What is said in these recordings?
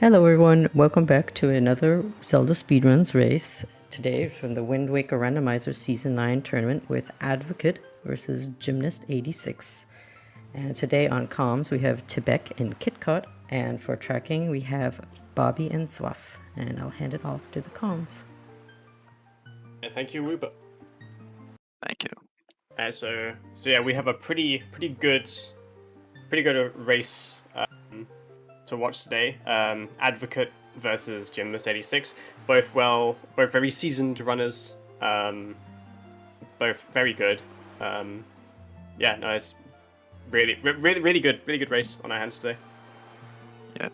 Hello everyone, welcome back to another Zelda Speedruns race. Today from the Wind Waker Randomizer Season 9 tournament with Advocate versus Gymnast86. And today on comms we have Tibek and KitKat, and for tracking we have Bobby and Swaff. And I'll hand it off to the comms. Thank you, Ruba. Thank you. So yeah, we have a pretty good race to watch today. Advocate versus Gymnast86, both very seasoned runners, both very good. Yeah, no, it's really good race on our hands today. Yeah.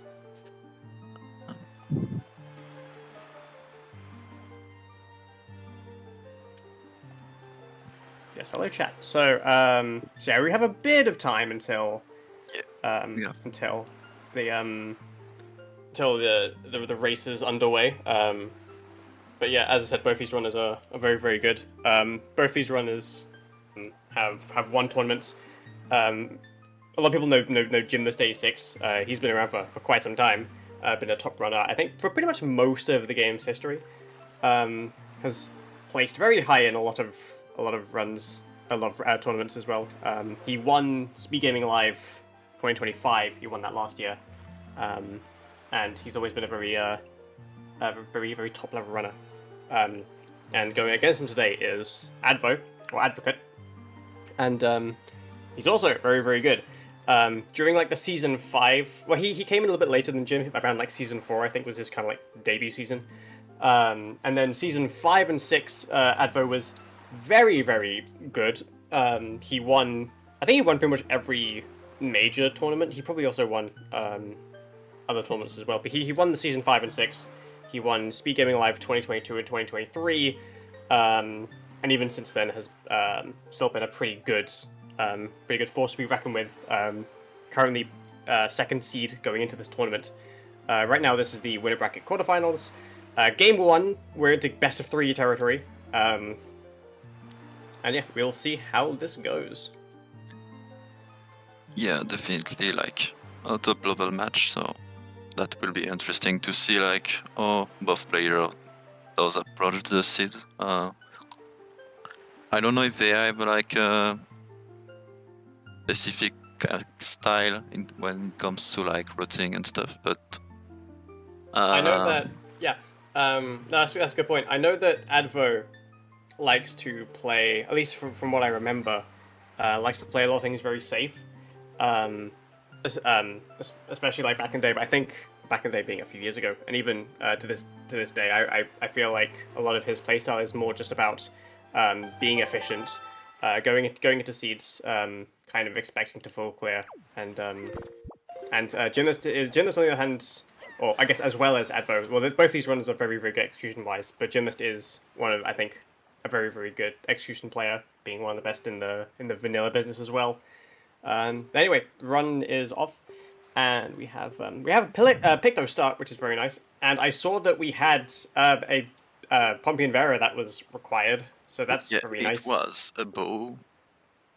Yes, hello chat. So yeah, we have a bit of time until until the race is underway. But yeah, as I said, both these runners are very good. Both these runners have won tournaments. A lot of people know Gymnast86. He's been around for quite some time. Been a top runner, I think, for pretty much most of the game's history. Has placed very high in a lot of runs, a lot of tournaments as well. He won Speed Gaming Live 2025. He won that last year, and he's always been a very top level runner. And going against him today is Advocate, and he's also very good. During like the season 5, well, he came in a little bit later than Jim, around like season 4, I think was his kind of like debut season. And then season 5 and 6, Advo was very good. He won, I think he won pretty much every major tournament. He probably also won other tournaments as well, but he won the season 5 and 6. He won Speed Gaming Live 2022 and 2023, and even since then has still been a pretty good force to be reckoned with. Currently second seed going into this tournament. Right now this is the winner bracket quarterfinals. Game 1, we're into best of 3 territory. And yeah, we'll see how this goes. Yeah, definitely like a top level match, so that will be interesting to see like how both players does approach the seed. I don't know if they have like a specific style when it comes to like routing and stuff, but I know that, yeah, that's a good point. I know that Advo likes to play, at least from what I remember, likes to play a lot of things very safe. Especially like back in the day, but I think back in the day being a few years ago, and even to this day, I feel like a lot of his playstyle is more just about being efficient, going into seeds, kind of expecting to full clear, and Gymnast on the other hand, or I guess as well as Advo. Well, both these runners are very good execution wise, but Gymnast is one of, I think, a very good execution player, being one of the best in the vanilla business as well. Anyway, run is off, and we have Picto start, which is very nice. And I saw that we had a Pompian Vera that was required, so that's very nice. It was a bow,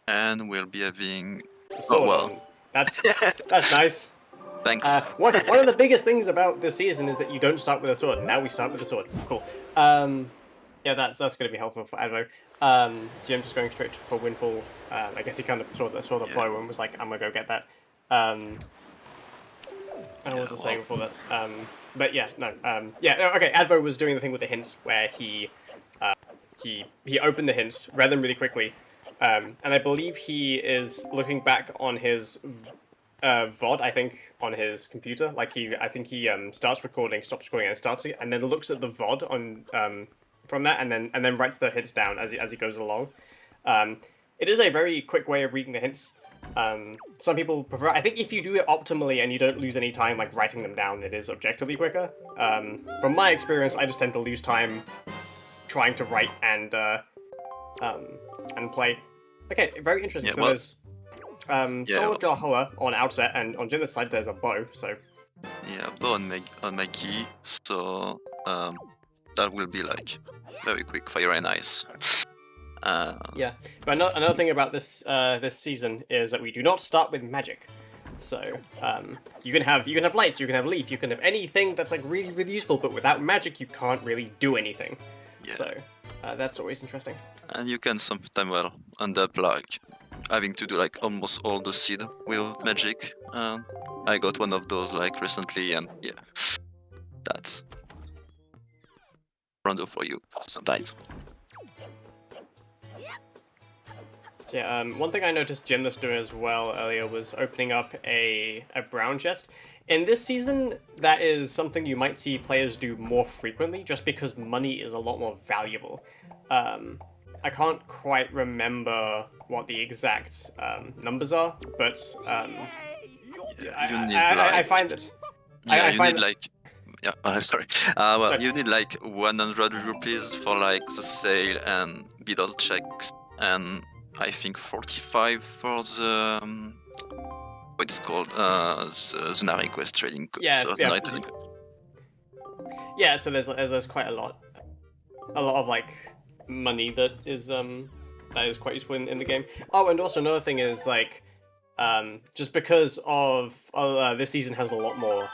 and we'll be having a sword. Oh well, that's nice. Thanks. One of the biggest things about this season is that you don't start with a sword. Now we start with a sword. Cool. Yeah, that's going to be helpful for Advo. Jim just going straight for Windfall. I guess he kind of saw the blow and was like, I'm going to go get that. I wasn't saying before that. But yeah, no. Okay, Advo was doing the thing with the hints where he opened the hints, read them really quickly, and I believe he is looking back on his VOD, I think, on his computer. Like I think he starts recording, stops recording, and starts it, and then looks at the VOD on from that, and then writes the hints down as he goes along. It is a very quick way of reading the hints. Some people prefer. I think if you do it optimally and you don't lose any time like writing them down, it is objectively quicker. From my experience, I just tend to lose time trying to write and play. Okay, very interesting. Yeah, so there's Soul Jahala on outset, and on Jin's side there's a bow. So yeah, bow on my key. So that will be like very quick fire and ice. Yeah, but another thing about this this season is that we do not start with magic. So you can have lights, you can have leaf, you can have anything that's like really really useful. But without magic, you can't really do anything. Yeah. So that's always interesting. And you can sometimes well end up like having to do like almost all the seed with magic. I got one of those like recently, and yeah, that's random for you sometimes. So yeah, one thing I noticed Gymnast doing as well earlier was opening up a brown chest. In this season, that is something you might see players do more frequently, just because money is a lot more valuable. I can't quite remember what the exact numbers are, but I find that. Yeah, I find like. Yeah, sorry. Well, Sorry. you need like 100 rupees for like the sale and bidal checks, and I think 45 for the what's called the Nari quest trading. Yeah, so yeah. Yeah, so there's quite a lot of like money that is quite useful in the game. Oh, and also another thing is like just because of this season has a lot more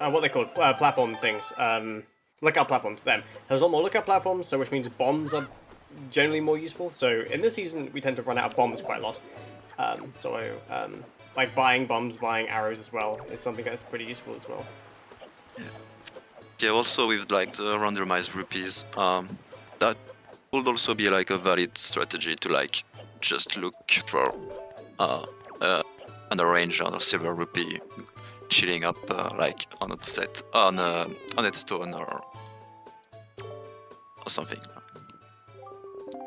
what they call platform things, lookout platforms. Them has a lot more lookout platforms, so which means bombs are generally more useful. So in this season we tend to run out of bombs quite a lot. Like buying bombs, buying arrows as well is something that's pretty useful as well. Yeah, also with like the randomized rupees, that would also be like a valid strategy to like just look for an orange or a silver rupee chilling up like on a set on its stone or something.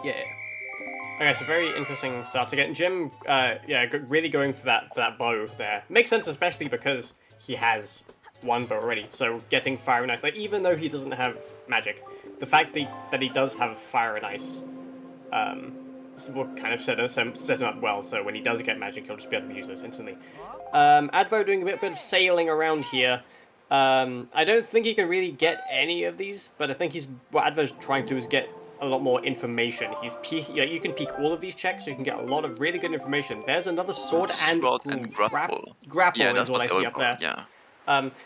Yeah. Okay, so very interesting start to get. Jim, really going for that bow there makes sense, especially because he has one bow already. So getting fire and ice, like even though he doesn't have magic, the fact that he does have fire and ice, will kind of set him up well. So when he does get magic, he'll just be able to use those instantly. Advo doing a bit of sailing around here. I don't think he can really get any of these, but I think what Advo's trying to do is get a lot more information. You can peek all of these checks, so you can get a lot of really good information. There's another sword and grapple. Grapple yeah, is what I see up there. Yeah.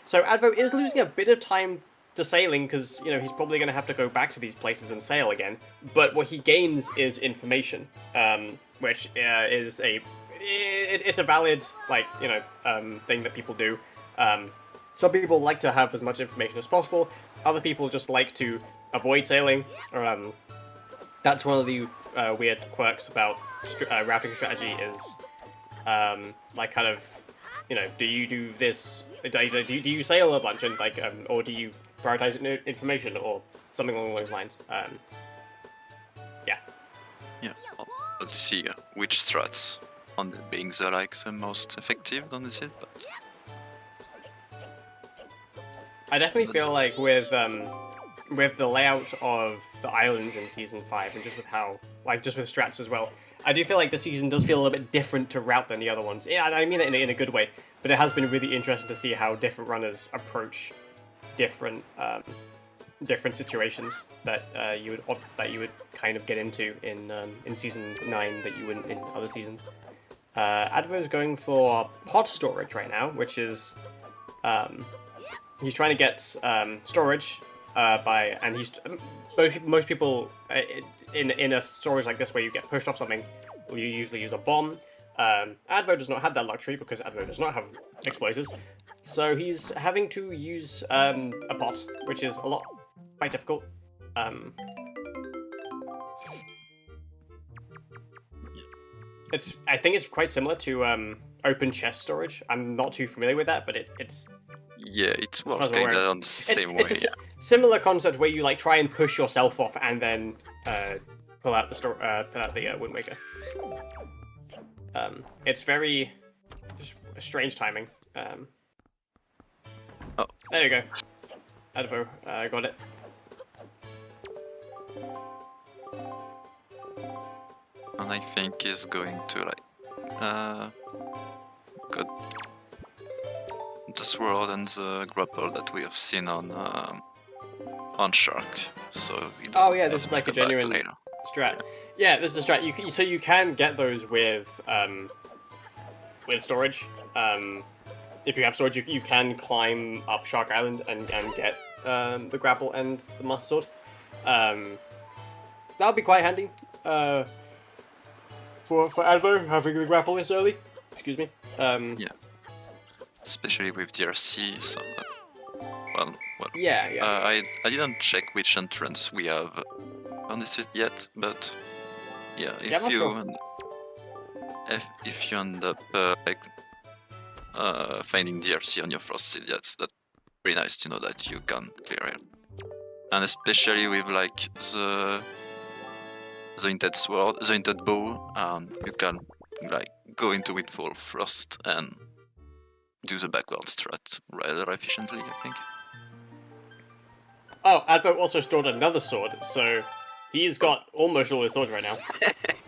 So Advo is losing a bit of time to sailing because he's probably going to have to go back to these places and sail again. But what he gains is information, which is it's a valid thing that people do. Some people like to have as much information as possible. Other people just like to avoid sailing. That's one of the weird quirks about routing strategy is like kind of do you do this? Do you sail a bunch and or do you prioritize information or something along those lines? Yeah. Yeah. Well, let's see which strats on the being the most effective on this hit, but I definitely feel like with the layout of the islands in Season 5 and just with how, just with strats as well, I do feel like this season does feel a little bit different to route than the other ones. Yeah, I mean it in a good way, but it has been really interesting to see how different runners approach different situations that you would kind of get into in Season 9 that you wouldn't in other seasons. Advo is going for pot storage right now, which is he's trying to get storage and he's most people in a storage like this where you get pushed off something, will you usually use a bomb. Advo does not have that luxury because Advo does not have explosives, so he's having to use a pot, which is quite difficult. I think it's quite similar to open chest storage. I'm not too familiar with that, but it's yeah, it works kind of on the same way. It's a similar concept where you try and push yourself off and then pull out the Wind Waker. It's very strange timing. Oh, there you go. Advo got it. And I think he's going to got the sword and the grapple that we have seen on Shark. So this is like a genuine strat. Yeah, this is a strat. You can get those with with storage. If you have storage, you can climb up Shark Island and get the grapple and the Master Sword. That'll be quite handy for Advo having the grapple this early. Excuse me. Yeah. Especially with DRC, so well. Yeah. I didn't check which entrance we have on this set yet, but yeah, if you end up finding DRC on your first seed, that's pretty nice to know that you can clear it, and especially with like the hinted sword, the hinted bow, you can like go into Windfall first and do the backward strat rather efficiently, I think. Oh, Advo also stored another sword, so he's got almost all his swords right now.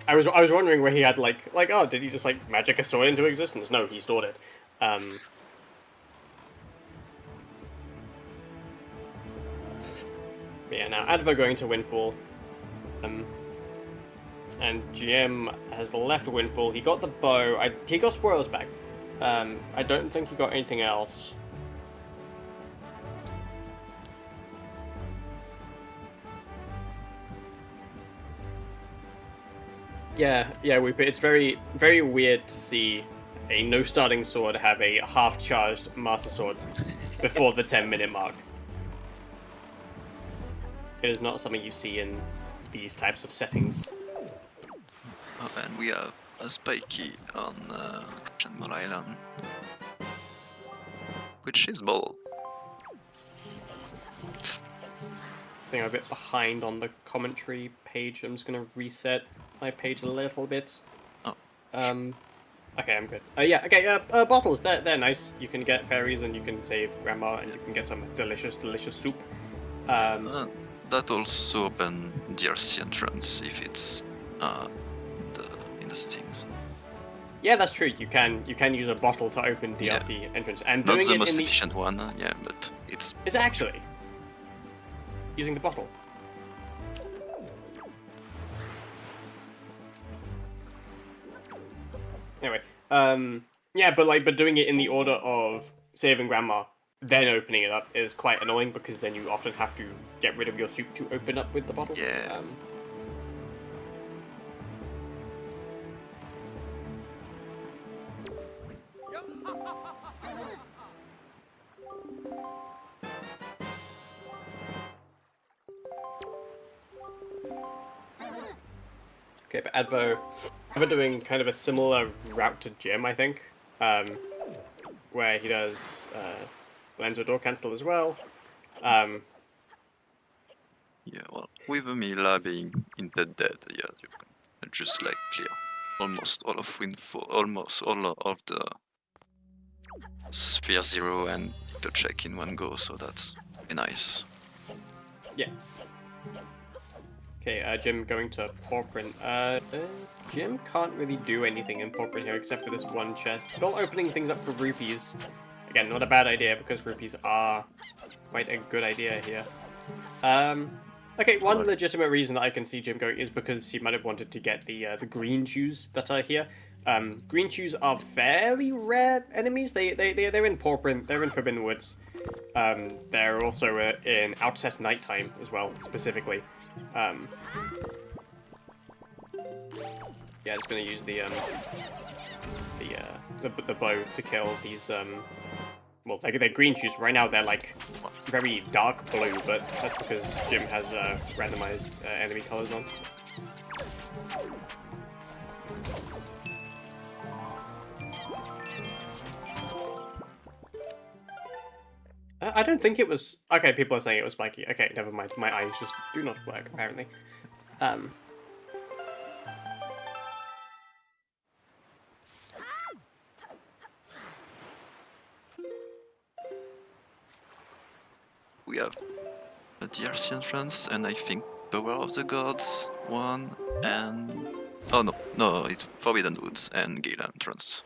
I was wondering where he had like oh, did he just like magic a sword into existence? No, he stored it. But yeah, now Advo going to Windfall. And GM has left Windfall. He got the bow. He got spoils back. I don't think he got anything else. Yeah, it's very, very weird to see a no starting sword have a half charged Master Sword before the 10-minute mark. It is not something you see in these types of settings. Oh, and we have a spiky on Chenmore Island, which is bold. I think I'm a bit behind on the commentary page. I'm just going to reset my page a little bit. Oh. Okay, I'm good. Yeah, okay, bottles, they're nice. You can get fairies and you can save grandma and you can get some delicious, delicious soup. That also open DRC entrance if it's in the settings. Yeah, that's true. You can use a bottle to open DRC entrance, and not doing the it most in efficient one, yeah, but it's. Is it actually using the bottle? Anyway, yeah, but doing it in the order of saving grandma, then opening it up is quite annoying because then you often have to get rid of your soup to open up with the bottle. Yeah. Okay, but Advo doing kind of a similar route to Jim, I think, where he does Lenzo Door Cancel as well. Yeah, well, with Mila being instead dead, yeah, you can just like clear almost all of Windfall, almost all of the Sphere Zero and the check in one go, so that's nice. Yeah. Okay, Jim going to Porprint. Jim can't really do anything in Porprint here except for this one chest. Still opening things up for rupees. Again, not a bad idea because rupees are quite a good idea here. Okay, one legitimate reason that I can see Jim going is because he might have wanted to get the green shoes that are here. Green shoes are fairly rare enemies. They're in Porprint, they're in Forbidden Woods. They're also in Outset Nighttime as well, specifically. Yeah, just gonna use the bow to kill these well, they're green shoes. Right now they're like very dark blue, but that's because Jim has randomized enemy colors on. I don't think it was... Okay, people are saying it was spiky. Okay, never mind. My eyes just do not work, apparently. We have a DRC entrance, and I think Power of the Gods one, and... Oh no, it's Forbidden Woods and Gale entrance.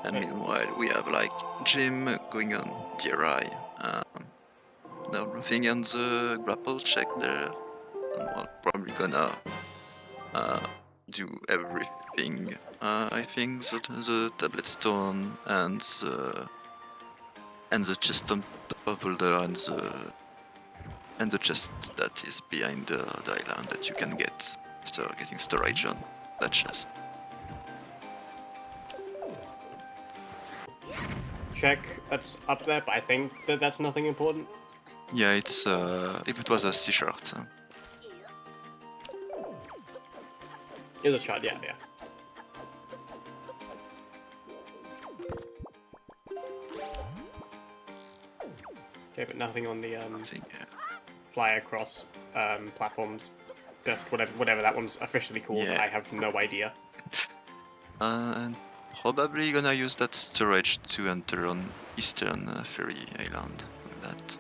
And meanwhile, we have like Jim going on DRI. Now moving on the grapple check there. And we're probably gonna do everything. I think the tablet stone and the chest on top of the and the chest that is behind the island that you can get after getting storage on that chest. Check, that's up there, but I think that's nothing important. Yeah, it's if it was a C-shirt. Here's a shot, yeah. Okay, but nothing on the Nothing, yeah. fly across platforms. Just whatever that one's officially called. Yeah. I have no idea. And probably gonna use that storage to enter on Eastern Ferry Island with that.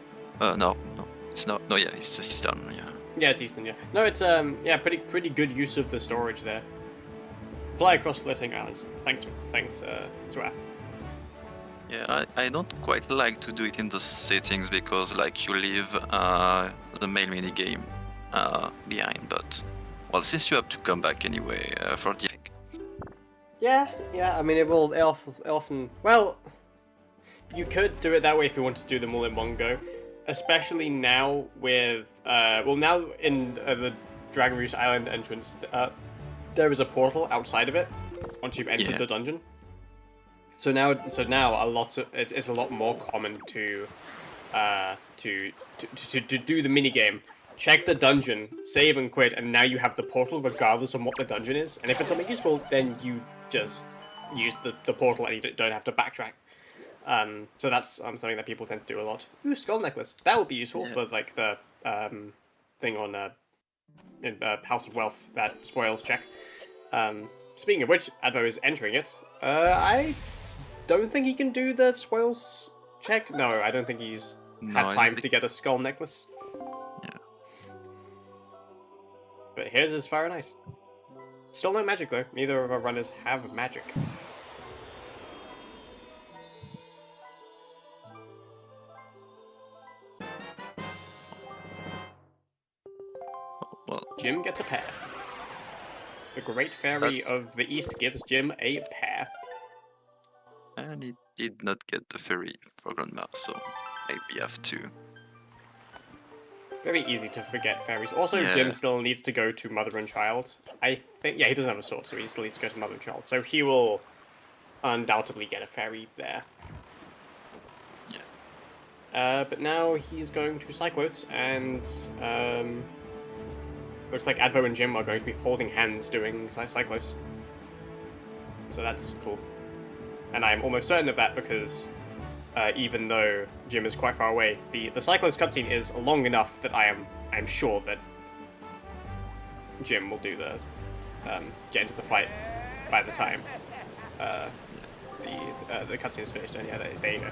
No, it's not. No, yeah, it's Eastern. Yeah. Yeah, it's Eastern. Yeah. No, it's yeah, pretty good use of the storage there. Fly across floating islands. Thanks, Zwaf. Yeah, I don't quite like to do it in the settings because like you leave the main mini game behind, but well, since you have to come back anyway for the. Yeah. I mean, it often. Well, you could do it that way if you wanted to do them all in one go, especially now with now in the Dragon Roost Island entrance, there is a portal outside of it once you've entered the dungeon. So now it's a lot more common to do the mini game. Check the dungeon, save and quit, and now you have the portal regardless of what the dungeon is. And if it's something useful, then you just use the portal and you don't have to backtrack. So that's something that people tend to do a lot. Ooh, skull necklace. That would be useful for like the thing on in House of Wealth, that spoils check. Speaking of which, Advo is entering it. I don't think he can do the spoils check. No, I don't think he's had time to get a skull necklace. Yeah. But his is fire nice. Still no magic though. Neither of our runners have magic. Well, Jim gets a pair. The Great Fairy of the East gives Jim a pair. and he did not get the ferry for Grandma, so maybe you have to. Very easy to forget fairies. Also, Yeah. Jim still needs to go to Mother and Child. I think, yeah, he doesn't have a sword, so he still needs to go to Mother and Child. So he will undoubtedly get a fairy there. Yeah. But now he's going to Cyclos, and looks like Advo and Jim are going to be holding hands doing Cyclos. So that's cool. And I'm almost certain of that because even though Jim is quite far away, the Cyclos cutscene is long enough that I'm sure that Jim will do the get into the fight by the time the cutscene is finished. And yeah, there you go.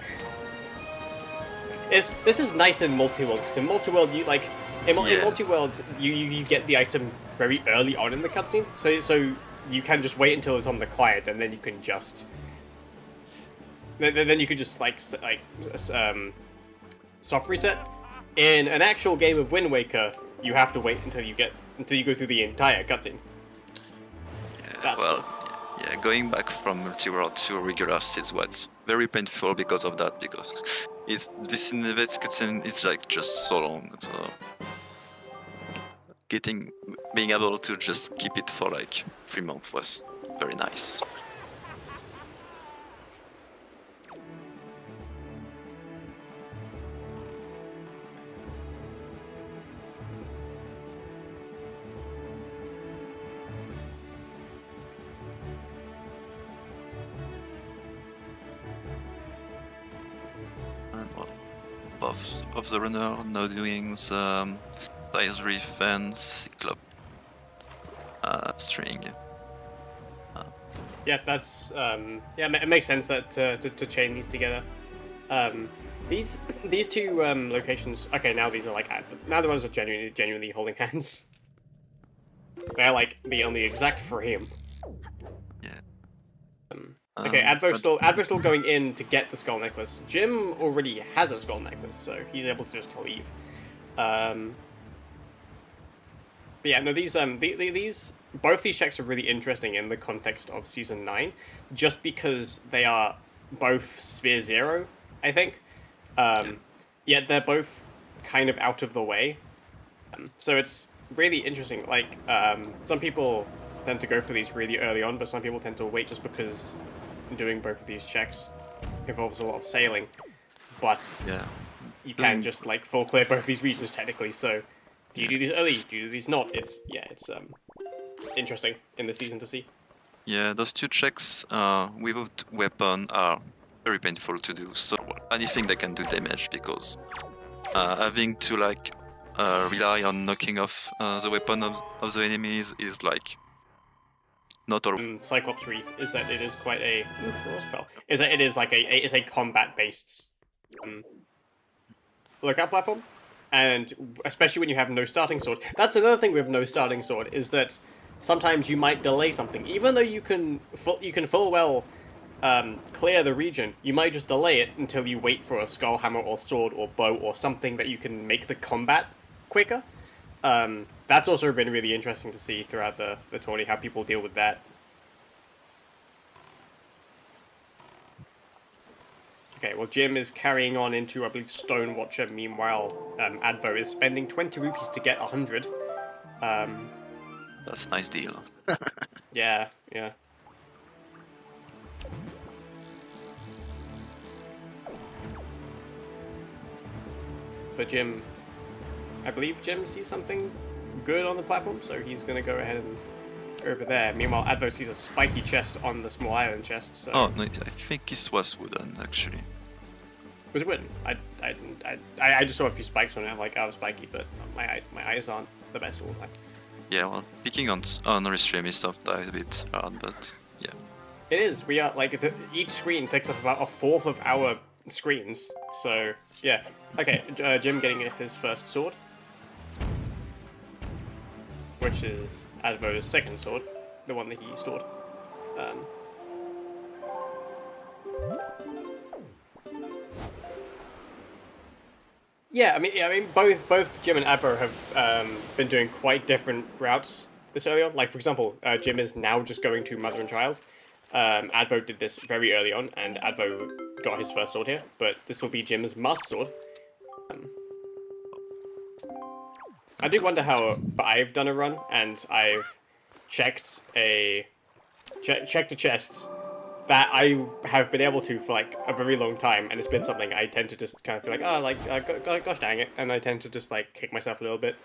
This is nice in multi-world, because in multi-world you like in multi-world you get the item very early on in the cutscene, so you can just wait until it's on the client, and then you can just soft reset. In an actual game of Wind Waker, you have to wait until you go through the entire cutscene. Yeah, That's well, yeah, going back from multi-world to regular is what's very painful because of that, because this cutscene is like just so long, so being able to just keep it for like 3 months was very nice. And well, both of the runner now doing the size reef and cyclop string. Yeah, that's yeah, it makes sense that to chain these together. These two locations. Okay, now these are like now the ones are genuinely holding hands. They're like on the exact frame. Yeah. Okay, Advo's still going in to get the skull necklace. Jim already has a skull necklace, so he's able to just leave. But yeah, no, these both these checks are really interesting in the context of Season 9, just because they are both Sphere 0, I think. Yet they're both kind of out of the way. So it's really interesting. Like, some people tend to go for these really early on, but some people tend to wait just because doing both of these checks involves a lot of sailing. But you can just like full clear both these regions technically. So do you do these early? Do you do these not? It's interesting in the season to see. Yeah, those two checks without weapon are very painful to do. So anything that can do damage, because having to like rely on knocking off the weapon of the enemies is like not all. Cyclops Reef is that it is quite a is that it is like it's a combat based lookout platform, and especially when you have no starting sword. That's another thing with no starting sword, is that sometimes you might delay something, even though you can full well clear the region. You might just delay it until you wait for a skull hammer or sword or bow or something that you can make the combat quicker. That's also been really interesting to see throughout the tourney, how people deal with that. Okay, well, Jim is carrying on into, I believe, Stone Watcher. Meanwhile, Advo is spending 20 rupees to get 100. That's a nice deal. Yeah. But Jim, I believe Jim sees something good on the platform, so he's going to go ahead and over there. Meanwhile, Advo sees a spiky chest on the small island chest. So. Oh, no, I think this was wooden, actually. Was it wooden? I just saw a few spikes on it. I'm like, oh, spiky, but my eyes aren't the best all the time. Yeah, well, picking on restream is sometimes a bit hard, but yeah. It is. We are like each screen takes up about a fourth of our screens. So yeah. Okay, Jim getting his first sword, which is Advo's second sword, the one that he stored. Yeah, I mean, both Jim and Advo have been doing quite different routes this early on. Like, for example, Jim is now just going to Mother and Child. Advo did this very early on, and Advo got his first sword here. But this will be Jim's Master Sword. I do wonder how I've done a run, and I've checked a chest that I have been able to for like a very long time, and it's been something I tend to just kind of feel like, oh, like gosh dang it, and I tend to just like kick myself a little bit,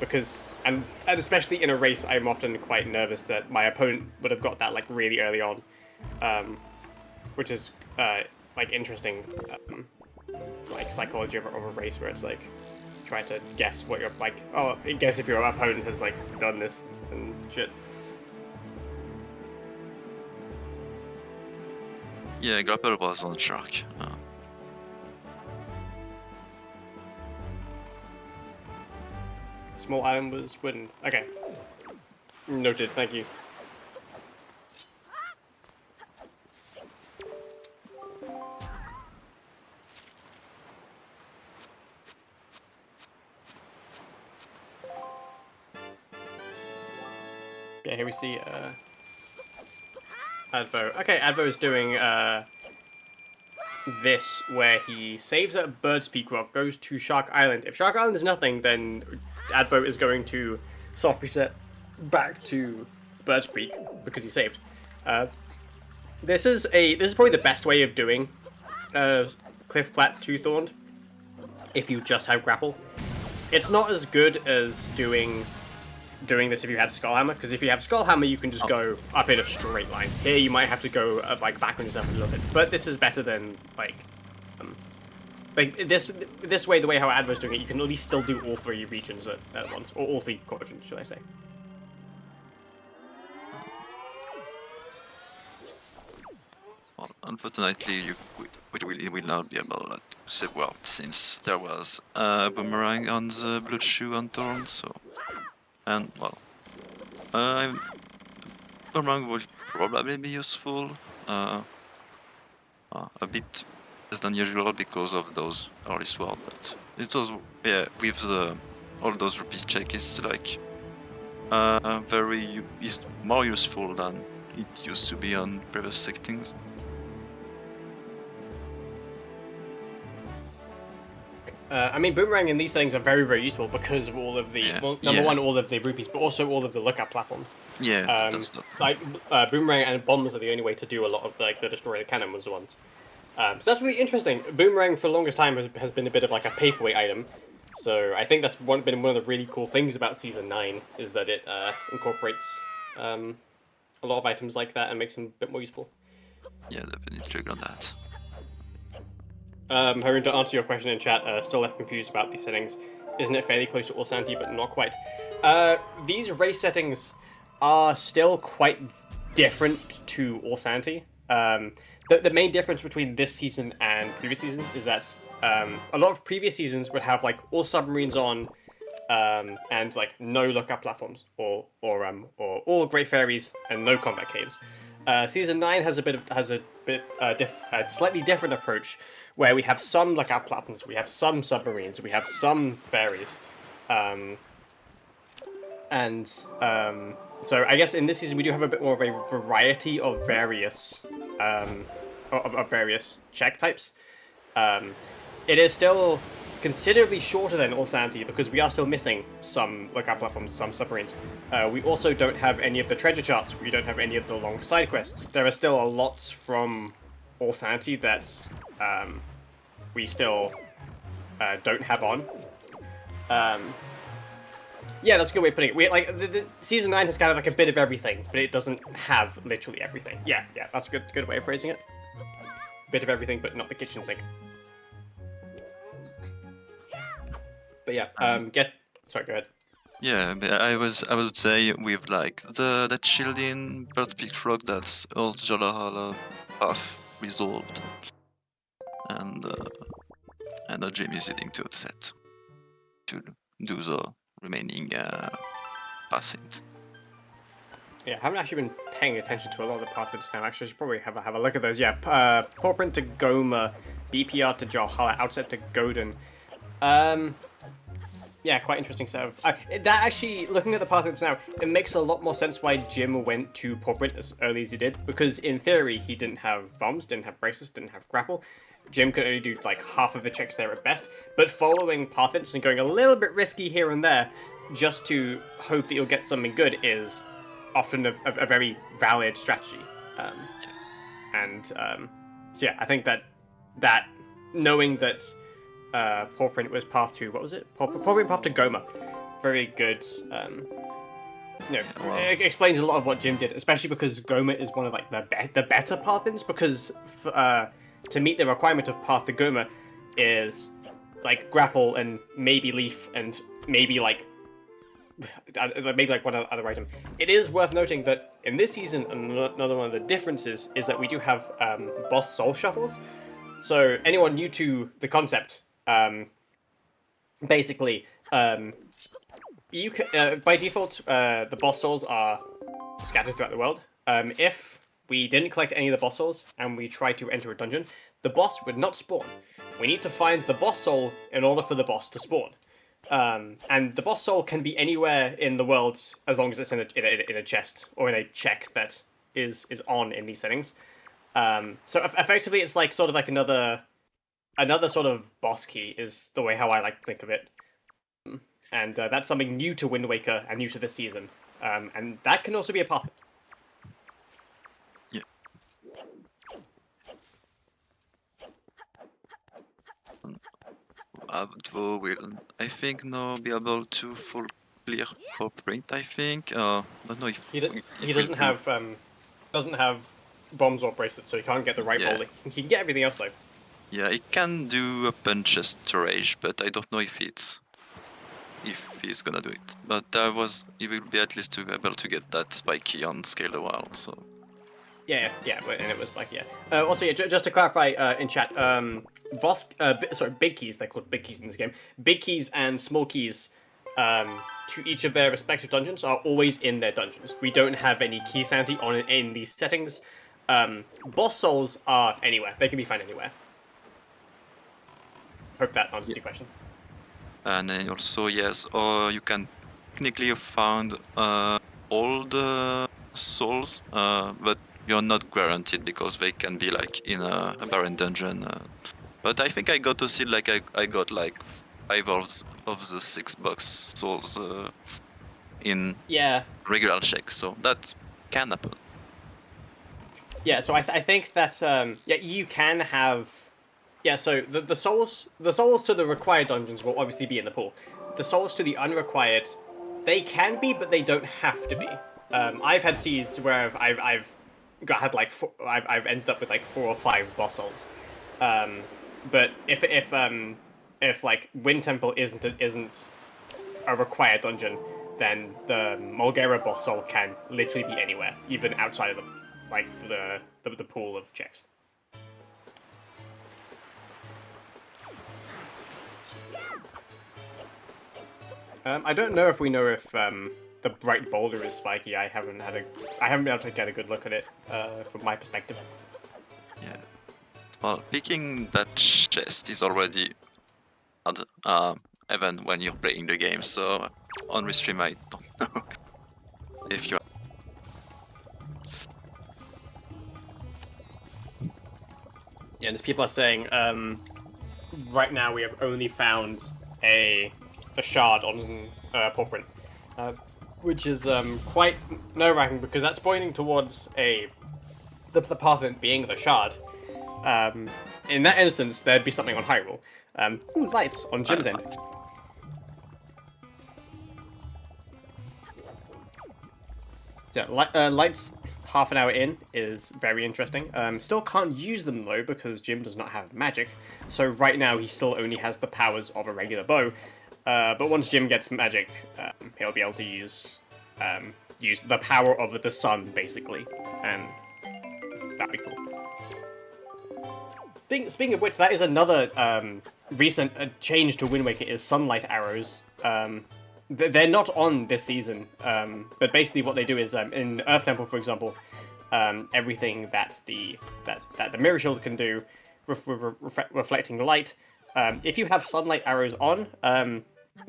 because and especially in a race, I'm often quite nervous that my opponent would have got that like really early on, which is like interesting, like psychology of a race where it's like trying to guess what you're like, oh, guess if your opponent has like done this and shit. Yeah, grapple was on shark. Small island was wooden. Okay. Noted, thank you. Yeah, here we see Advo. Okay, Advo is doing this where he saves at Bird's Peak Rock, goes to Shark Island. If Shark Island is nothing, then Advo is going to soft reset back to Bird's Peak because he saved. This is probably the best way of doing Cliff Plat 2 Thorned if you just have grapple. It's not as good as doing this if you had Skullhammer, because if you have Skullhammer, you can just go up in a straight line. Here, you might have to go like back on yourself a little bit, but this is better than like this way. The way how Advo's doing it, you can at least still do all three regions at once, or all three quadrants, should I say? Well, unfortunately, we will not be able to save well, since there was a boomerang on the Blood Shoe on Thorn, so. And, well, boomerang would probably be useful a bit less than usual because of those early sword, but it was, yeah, with all those repeat check is like is more useful than it used to be on previous settings. I mean, boomerang and these things are very, very useful because of all of the number one, all of the rupees, but also all of the lookup platforms. Yeah, that's not... like boomerang and bombs are the only way to do a lot of like the destroy the cannon was the ones. So that's really interesting. Boomerang for the longest time has been a bit of like a paperweight item. So I think that's been one of the really cool things about Season 9 is that it incorporates a lot of items like that and makes them a bit more useful. Yeah, definitely agree on that. Harun, to answer your question in chat, still left confused about these settings. Isn't it fairly close to All Sanity, but not quite? These race settings are still quite different to All Sanity. The main difference between this season and previous seasons is that a lot of previous seasons would have like all submarines on, and like no lookup platforms, or all great fairies and no combat caves. Season 9 has a slightly different approach, where we have some lookout platforms, we have some submarines, we have some fairies, so I guess in this season we do have a bit more of a variety of various check types. It is still considerably shorter than All Sanity because we are still missing some lookout platforms, some submarines. We also don't have any of the treasure charts. We don't have any of the long side quests. There are still a lot from All Sanity that we still don't have on. Yeah, that's a good way of putting it. We like the Season 9 has kind of like a bit of everything, but it doesn't have literally everything. Yeah, that's a good way of phrasing it. Bit of everything, but not the kitchen sink. But yeah, sorry, go ahead. Yeah, but I would say with like the shielding bird pick frog, that's all Jolala path resolved, and the gym is heading to a set to do the remaining path things. Yeah, I haven't actually been paying attention to a lot of the paths now. Actually, I should probably have a look at those. Yeah, Paw Print to Goma, BPR to Jalhalla, Outset to Godin. Yeah, quite interesting set of... that actually, looking at the paths now, it makes a lot more sense why Jim went to Paw Print as early as he did, because in theory, he didn't have bombs, didn't have braces, didn't have grapple. Jim could only do like half of the checks there at best, but following paths and going a little bit risky here and there, just to hope that you'll get something good is often a very valid strategy. So yeah, I think that knowing that Paw Print was path to, what was it? Paw Print path to Goma. Very good. It explains a lot of what Jim did, especially because Goma is one of like the better pathins, because to meet the requirement of path to Goma is like grapple and maybe leaf and maybe like one other item. It is worth noting that in this season, another one of the differences is that we do have boss soul shuffles. So anyone new to the concept, basically, you can, by default, the boss souls are scattered throughout the world. If we didn't collect any of the boss souls and we tried to enter a dungeon, the boss would not spawn. We need to find the boss soul in order for the boss to spawn. And the boss soul can be anywhere in the world as long as it's in a chest or in a check that is on in these settings. So effectively, it's like sort of like another sort of boss key is the way how I like to think of it. And that's something new to Wind Waker and new to this season. And that can also be a path. Yeah. Advo will, I think, now be able to full clear Paw Print. I think. I don't know if he doesn't have bombs or bracelets, so he can't get the right roll. He can get everything else though. Yeah, he can do a punch storage, but I don't know if he's gonna do it. But he will be at least able to get that spiky on scale a while. So. Yeah, and it was spiky. Yeah. Also, yeah, just to clarify in chat, big keys. They're called big keys in this game. Big keys and small keys, to each of their respective dungeons are always in their dungeons. We don't have any key sanity on in these settings. Boss souls are anywhere. They can be found anywhere. Hope that answers your question. And then also, yes, or you can technically find all the souls, but you're not guaranteed because they can be like in a barren dungeon. But I think I got to see like I got like 5 of the 6 box souls in regular check, so that can happen. Yeah, so I think that you can have so the souls to the required dungeons will obviously be in the pool. The souls to the unrequired, they can be, but they don't have to be. I've had seeds where I've ended up with like 4 or 5 boss souls. But if like Wind Temple isn't a required dungeon, then the Mulgera boss soul can literally be anywhere, even outside of the pool of checks. I don't know if we know if the bright boulder is spiky. I haven't been able to get a good look at it from my perspective. Yeah. Well, picking that chest is already hard, even when you're playing the game. So on restream, I don't know if you. Yeah, there's people are saying right now we have only found a shard on Paw which is quite nerve-wracking because that's pointing towards the path of being the shard. In that instance, there'd be something on Hyrule. Lights on Jim's end. Yeah, lights half an hour in is very interesting. Still can't use them though because Jim does not have magic. So right now he still only has the powers of a regular bow. But once Jim gets magic, he'll be able to use the power of the sun basically, and that'd be cool. Speaking of which, that is another recent change to Wind Waker is sunlight arrows. They're not on this season, but basically what they do is in Earth Temple, for example, everything that the Mirror Shield can do, reflecting light. If you have sunlight arrows on,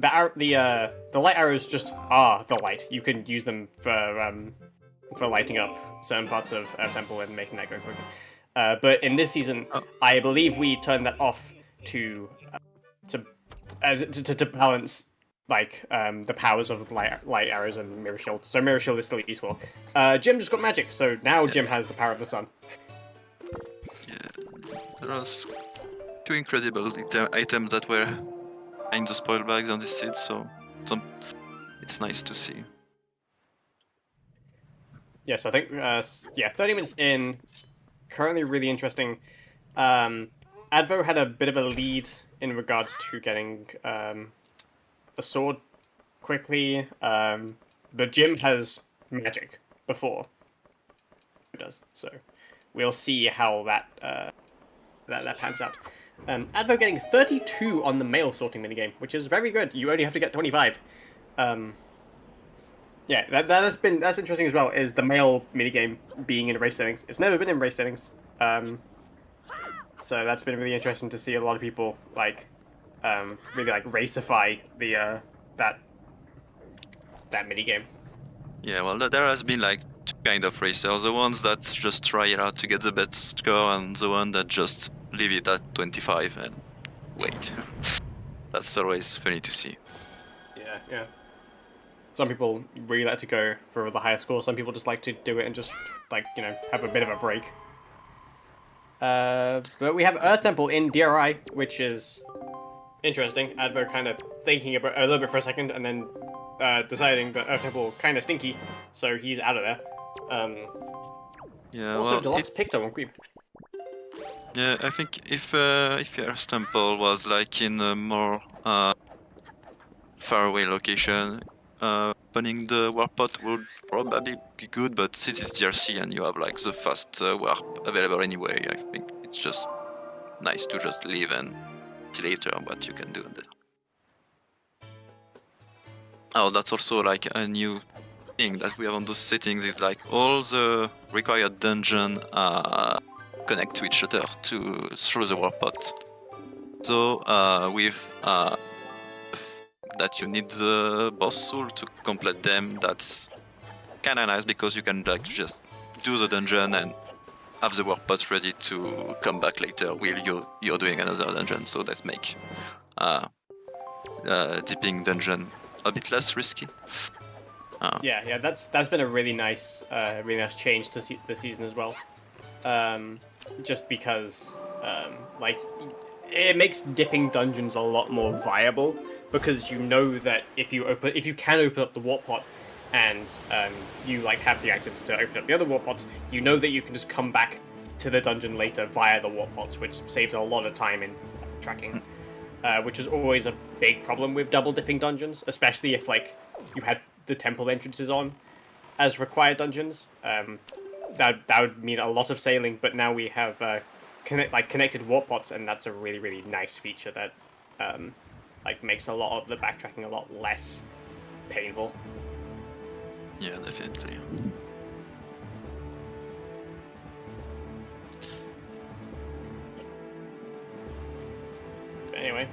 the light arrows just are the light. You can use them for lighting up certain parts of Earth Temple and making that go quicker. But in this season, I believe we turned that off to balance the powers of light arrows and Mirror Shield. So Mirror Shield is still useful. Jim just got magic, so now Jim has the power of the sun. Yeah, there are 2 incredible items that were in the spoil bags on this seed, so it's nice to see. Yes, I think 30 minutes in. Currently really interesting. Advo had a bit of a lead in regards to getting the sword quickly, but Jim has magic before it does, so we'll see how that pans out. Advo getting 32 on the mail sorting minigame, which is very good. You only have to get 25. Yeah, that's interesting as well, is the mail minigame being in race settings. It's never been in race settings. So that's been really interesting to see a lot of people really racify that minigame. Yeah, well, there has been 2 kind of racers. The ones that just try it out to get the best score, and the one that just leave it at 25 and wait. That's always funny to see. Yeah. Some people really like to go for the higher score. Some people just like to do it and just have a bit of a break. But we have Earth Temple in DRI, which is interesting. Advo kind of thinking about a little bit for a second, and then deciding that Earth Temple kind of stinky, so he's out of there. Yeah. Also, well, Deluxe picked on Creep. Yeah, I think if Earth Temple was in a more faraway location, opening the warp pot would probably be good, but since it's DRC and you have the fast warp available anyway, I think it's just nice to just leave and see later what you can do with it. Oh, that's also a new thing that we have on those settings is like all the required dungeon connect to each other through the warp pot. So with that you need the boss soul to complete them, that's kinda nice because you can like just do the dungeon and have the warp pot ready to come back later while you're doing another dungeon. So that make dipping dungeon a bit less risky. Yeah, that's been a really nice change to the season as well. Just because like it makes dipping dungeons a lot more viable because you know that if you can open up the warp pot and you like have the items to open up the other warp pots, you know that you can just come back to the dungeon later via the warp pots, which saves a lot of time in tracking. Which is always a big problem with double dipping dungeons, especially if like you had the temple entrances on as required dungeons. That would mean a lot of sailing, but now we have connected warp pots, and that's a really nice feature that like makes a lot of the backtracking a lot less painful. Yeah, definitely. Anyway,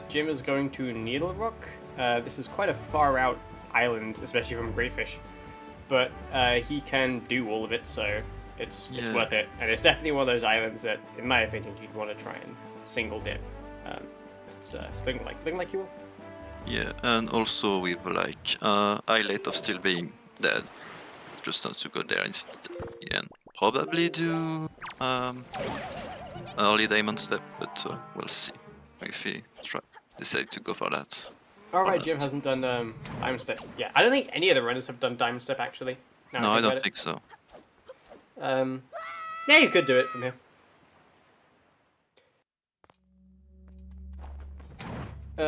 Jim is going to Needle Rock. This is quite a far out island, especially from Greyfish, but he can do all of it, so it's worth it. And it's definitely one of those islands that, in my opinion, you'd want to try and single dip. It's looking like you will. Yeah, and also with like highlight of still being dead, just not to go there instead. And probably do early diamond step, but we'll see if he decide to go for that. Alright, Jim hasn't done diamond step. Yeah, I don't think any of the runners have done diamond step actually. No, I don't think so. Yeah, you could do it from here.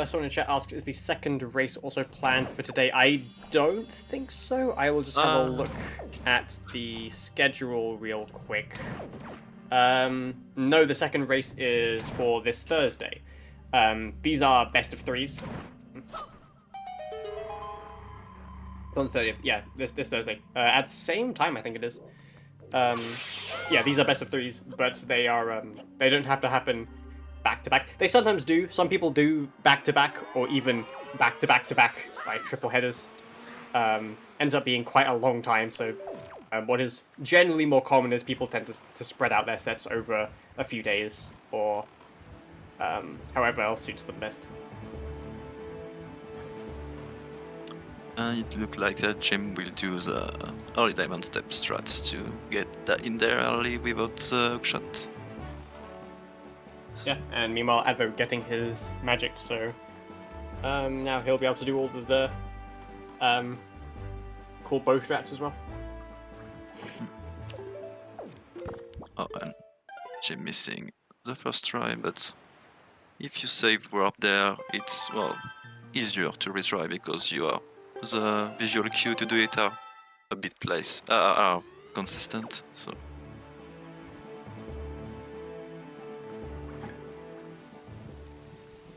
Someone in chat asks, is the second race also planned for today? I don't think so. I will just have a look at the schedule real quick. No, the second race is for this Thursday. These are best of threes. On 30th, yeah, this Thursday. At the same time, I think it is. Yeah, these are best of threes, but they are they don't have to happen back to back. They sometimes do. Some people do back to back, or even back to back to back by triple headers. Ends up being quite a long time. So, what is generally more common is people tend to spread out their sets over a few days, or however else suits them best. And it looked like that Jim will do the early diamond step strats to get that in there early without the hookshot. Yeah, and meanwhile Advo getting his magic, so now he'll be able to do all of the cool bow strats as well. Oh, and Jim missing the first try, but if you save warp there, it's, well, easier to retry because you are the visual cue to do it are a bit less are consistent. So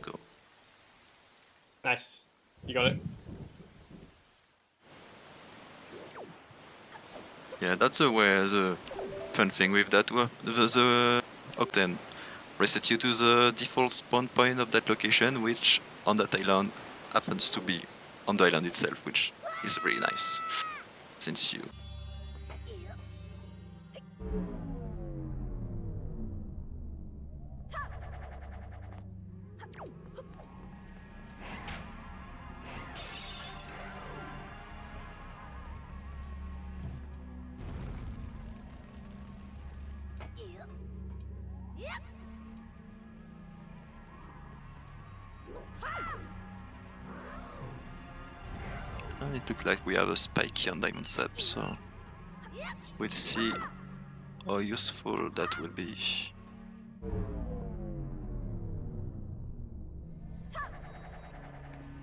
go. Nice, you got it. Yeah, that's the fun thing with that. The Octane reset you to the default spawn point of that location, which on that island happens to be on the island itself, which is really nice, since you... And it looks like we have a spike on diamond step, so we'll see how useful that will be.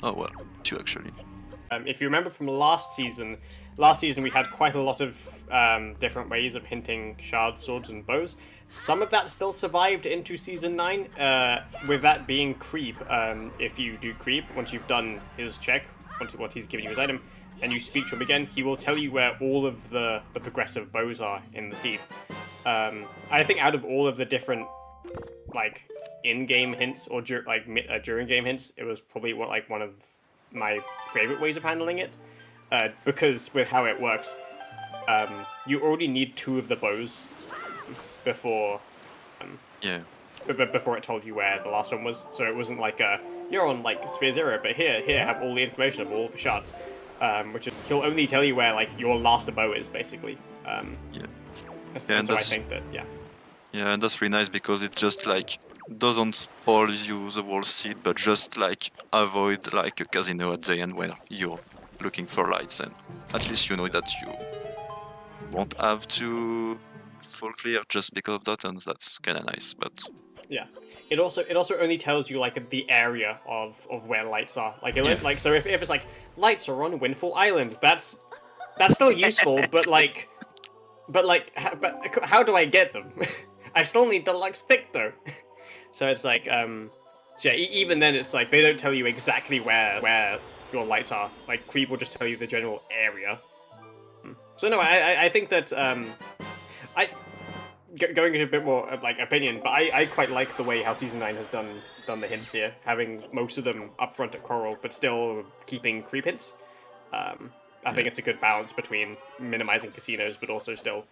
Oh well, two actually. If you remember from last season we had quite a lot of different ways of hinting shards, swords, and bows. Some of that still survived into Season 9, with that being creep. If you do creep, once you've done his check, once he's given you his item, and you speak to him again, he will tell you where all of the progressive bows are in the seed. I think out of all of the different like in-game hints or during game hints, it was probably one of my favorite ways of handling it, because with how it works, you already need 2 of the bows before before it told you where the last one was. So it wasn't like you're on like sphere 0, but here have all the information of all the shards, which is, he'll only tell you where like your last bow is basically. So I think that Yeah, and that's really nice because it just like doesn't spoil you the whole seed, but just like avoid like a casino at the end where you're looking for lights, and at least you know that you won't have to full clear just because of that, and that's kind of nice. But yeah, it also only tells you like the area of where lights are. Like like so if it's like lights are on Windfall Island, that's still useful, but how do I get them? I still need Deluxe Picto. So it's like, so yeah, even then it's like, they don't tell you exactly where your lights are. Like, Creep will just tell you the general area. So no, I think that, going into a bit more of, like, opinion, but I quite like the way how Season 9 has done the hints here, having most of them up front at Coral, but still keeping Creep hints. I think it's a good balance between minimizing casinos, but also still,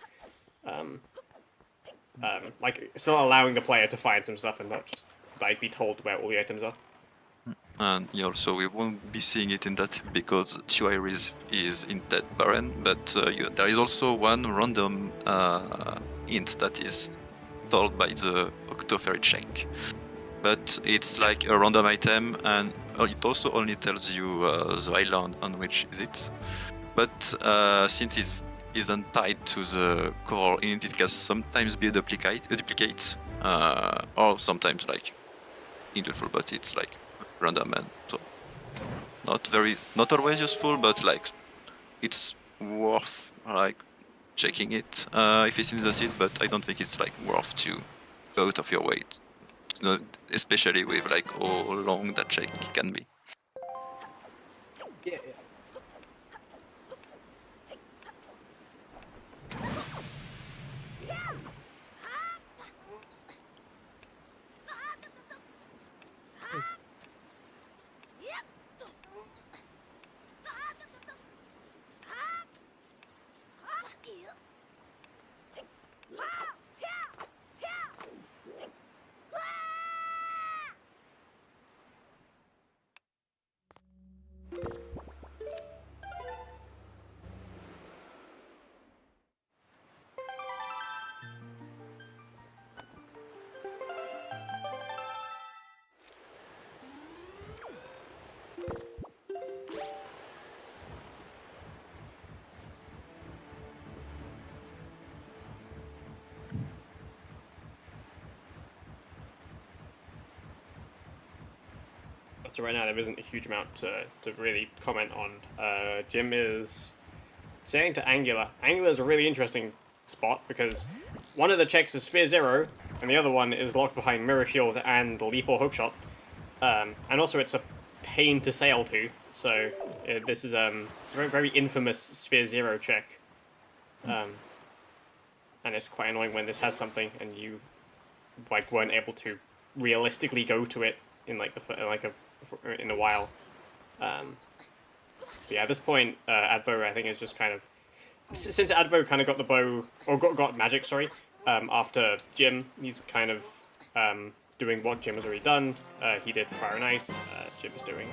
like, still allowing the player to find some stuff and not just like be told where all the items are. And also we won't be seeing it in that because 2 Iris is in that Baron, but there is also one random hint that is told by the Octofairy check. But it's like a random item, and it also only tells you the island on which is it. But since it isn't tied to the core int, it can sometimes be a duplicate, or sometimes like indifferent, but it's like random, and so not always useful, but like it's worth like checking it if it's in the seed, but I don't think it's like worth to go out of your way, especially with like how long that check can be. Yeah. So right now there isn't a huge amount to really comment on. Jim is saying to Angular. Angular is a really interesting spot because one of the checks is Sphere 0, and the other one is locked behind Mirror Shield and Lethal Hookshot. And also it's a pain to sail to, so this is it's a very, very infamous Sphere 0 check. And it's quite annoying when this has something and you like weren't able to realistically go to it in like in a while. But yeah, at this point, Advo I think is just kind of, since Advo kind of got the bow or got magic, sorry, after Jim, he's kind of doing what Jim has already done. He did Fire and Ice. Jim is doing,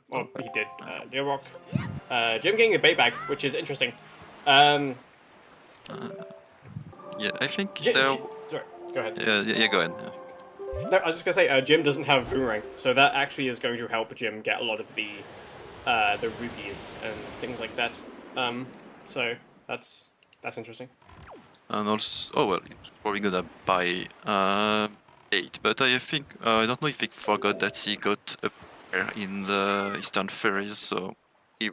well, he did Neil Rock. Jim getting the bait bag, which is interesting. Yeah, I think Sorry, go ahead. Yeah, go ahead. No, I was just gonna say, Jim doesn't have Boomerang, so that actually is going to help Jim get a lot of the rupees and things like that. So that's interesting. And also, oh well, he's probably gonna buy 8, but I think I don't know if he forgot that he got a pair in the Eastern Ferries, so he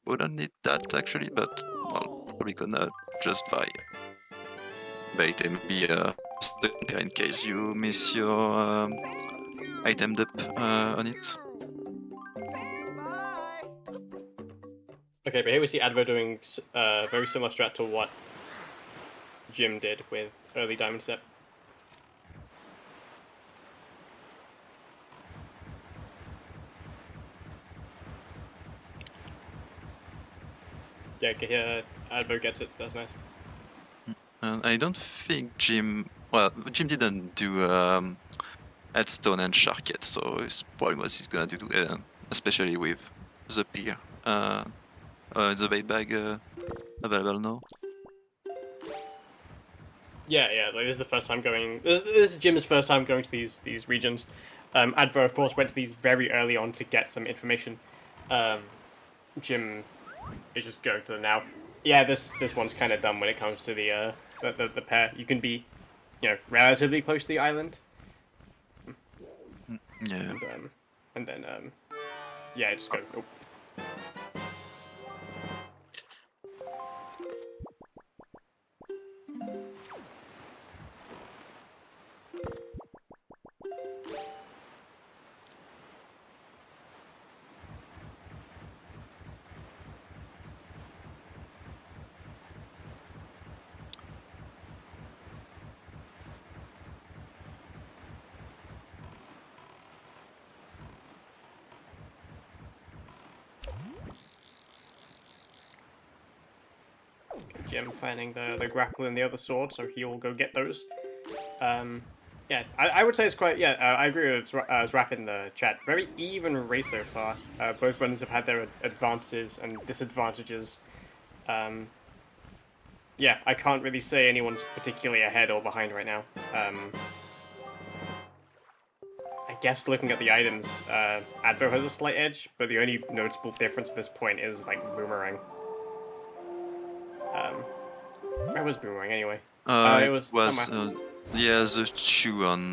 wouldn't need that actually. But well, probably gonna just buy bait and be in case you miss your item dip on it. Okay, but here we see Advo doing very similar strat to what Jim did with early Diamond Step. Yeah, here Advo gets it. That's nice. And I don't think Jim. Well, Jim didn't do Headstone and Shark yet, so it's probably what he's gonna do, especially with the pier. The bait bag available now. Yeah, like this is the first time going. This is Jim's first time going to these regions. Advo, of course, went to these very early on to get some information. Jim is just going to them now. Yeah, this one's kind of dumb when it comes to the pair. You can be, relatively close to the island. Yeah. And then yeah, just go. Oh. Jim finding the grapple and the other sword, so he'll go get those. Yeah, I would say it's quite. Yeah, I agree with Zraf in the chat. Very even race so far. Both runners have had their advantages and disadvantages. Yeah, I can't really say anyone's particularly ahead or behind right now. I guess looking at the items, Advo has a slight edge, but the only noticeable difference at this point is like Boomerang. Where was Boomerang anyway? It was yeah, the shoe on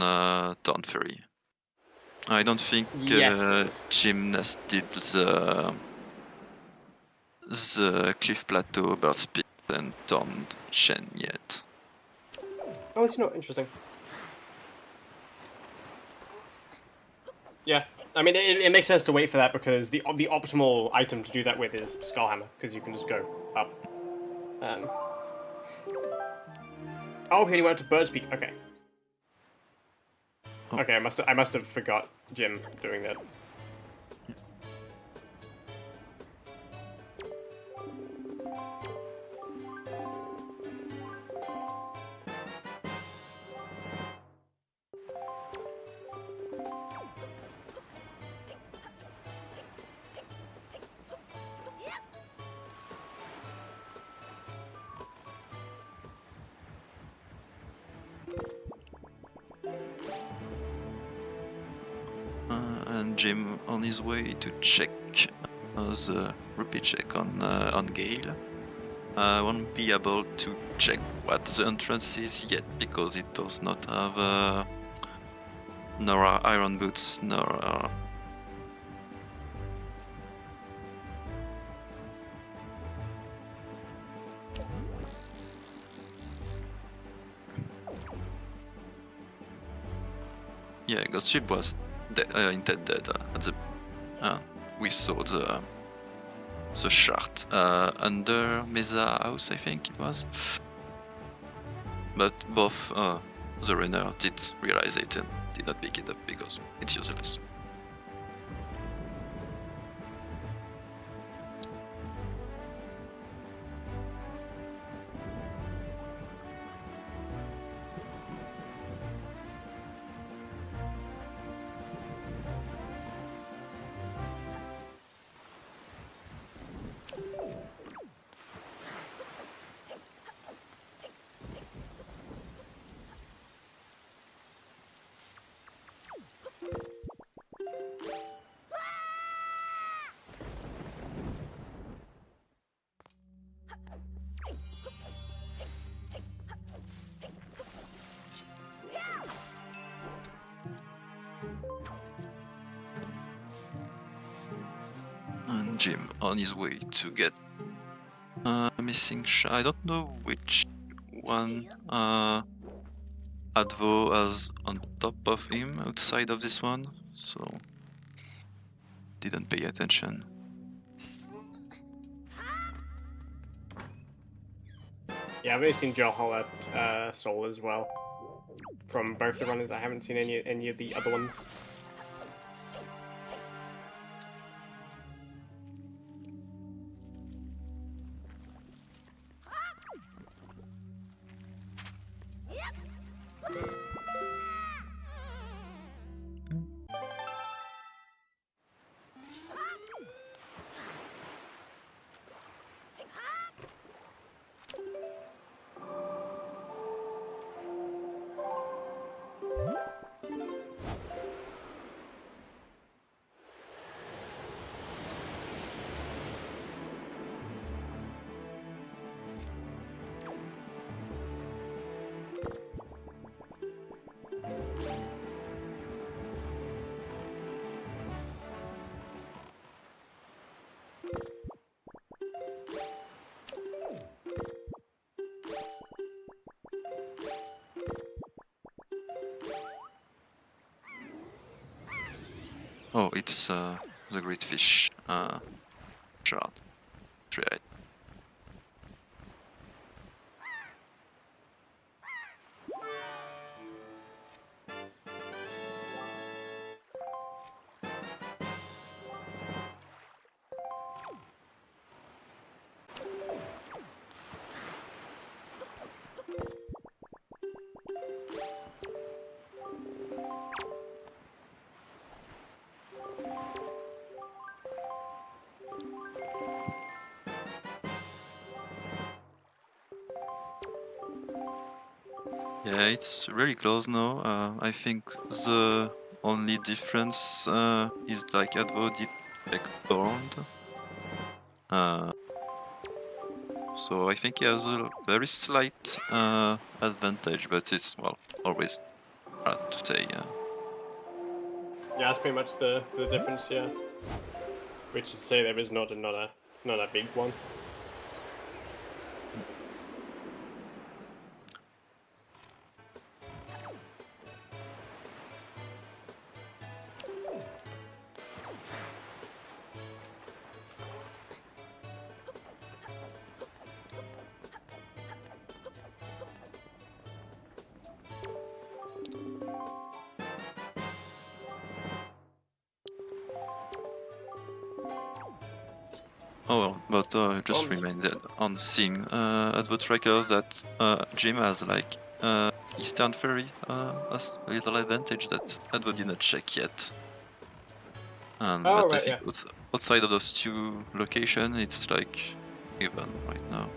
Dawn Ferry. I don't think yes, Gymnast did the Cliff Plateau, Bird Speed, and Dawn Shen yet. Oh, it's not interesting. Yeah, I mean, it makes sense to wait for that because the optimal item to do that with is Skullhammer, because you can just go up. Oh, he went to Birdspeak. Okay. Oh. Okay, I must have forgot Jim doing that. And Jim on his way to check the repeat check on Gale. Won't be able to check what the entrance is yet because it does not have nor iron boots nor. Yeah, Ghost Ship was indeed dead at the. We saw the shard under Mesa House, I think it was. But both the runner did realize it and did not pick it up because it's useless. And Jim on his way to get missing I don't know which one Advo has on top of him outside of this one, so didn't pay attention. Yeah, I've only seen Joe Holler Soul as well. From both the runners, I haven't seen any of the other ones. Oh, it's the great fish shard. Right. Yeah, it's really close now. I think the only difference is like Advo did check Thorned. So I think he has a very slight advantage, but it's, well, always hard to say. Yeah, that's pretty much the difference, yeah. Which is to say there is not a big one. Oh, but just Bombs. reminded on seeing Advo trackers that Jim has like Eastern Ferry has a little advantage that Advo did not check yet. Oh, But I right, think yeah. outside of those two locations, it's like even right now.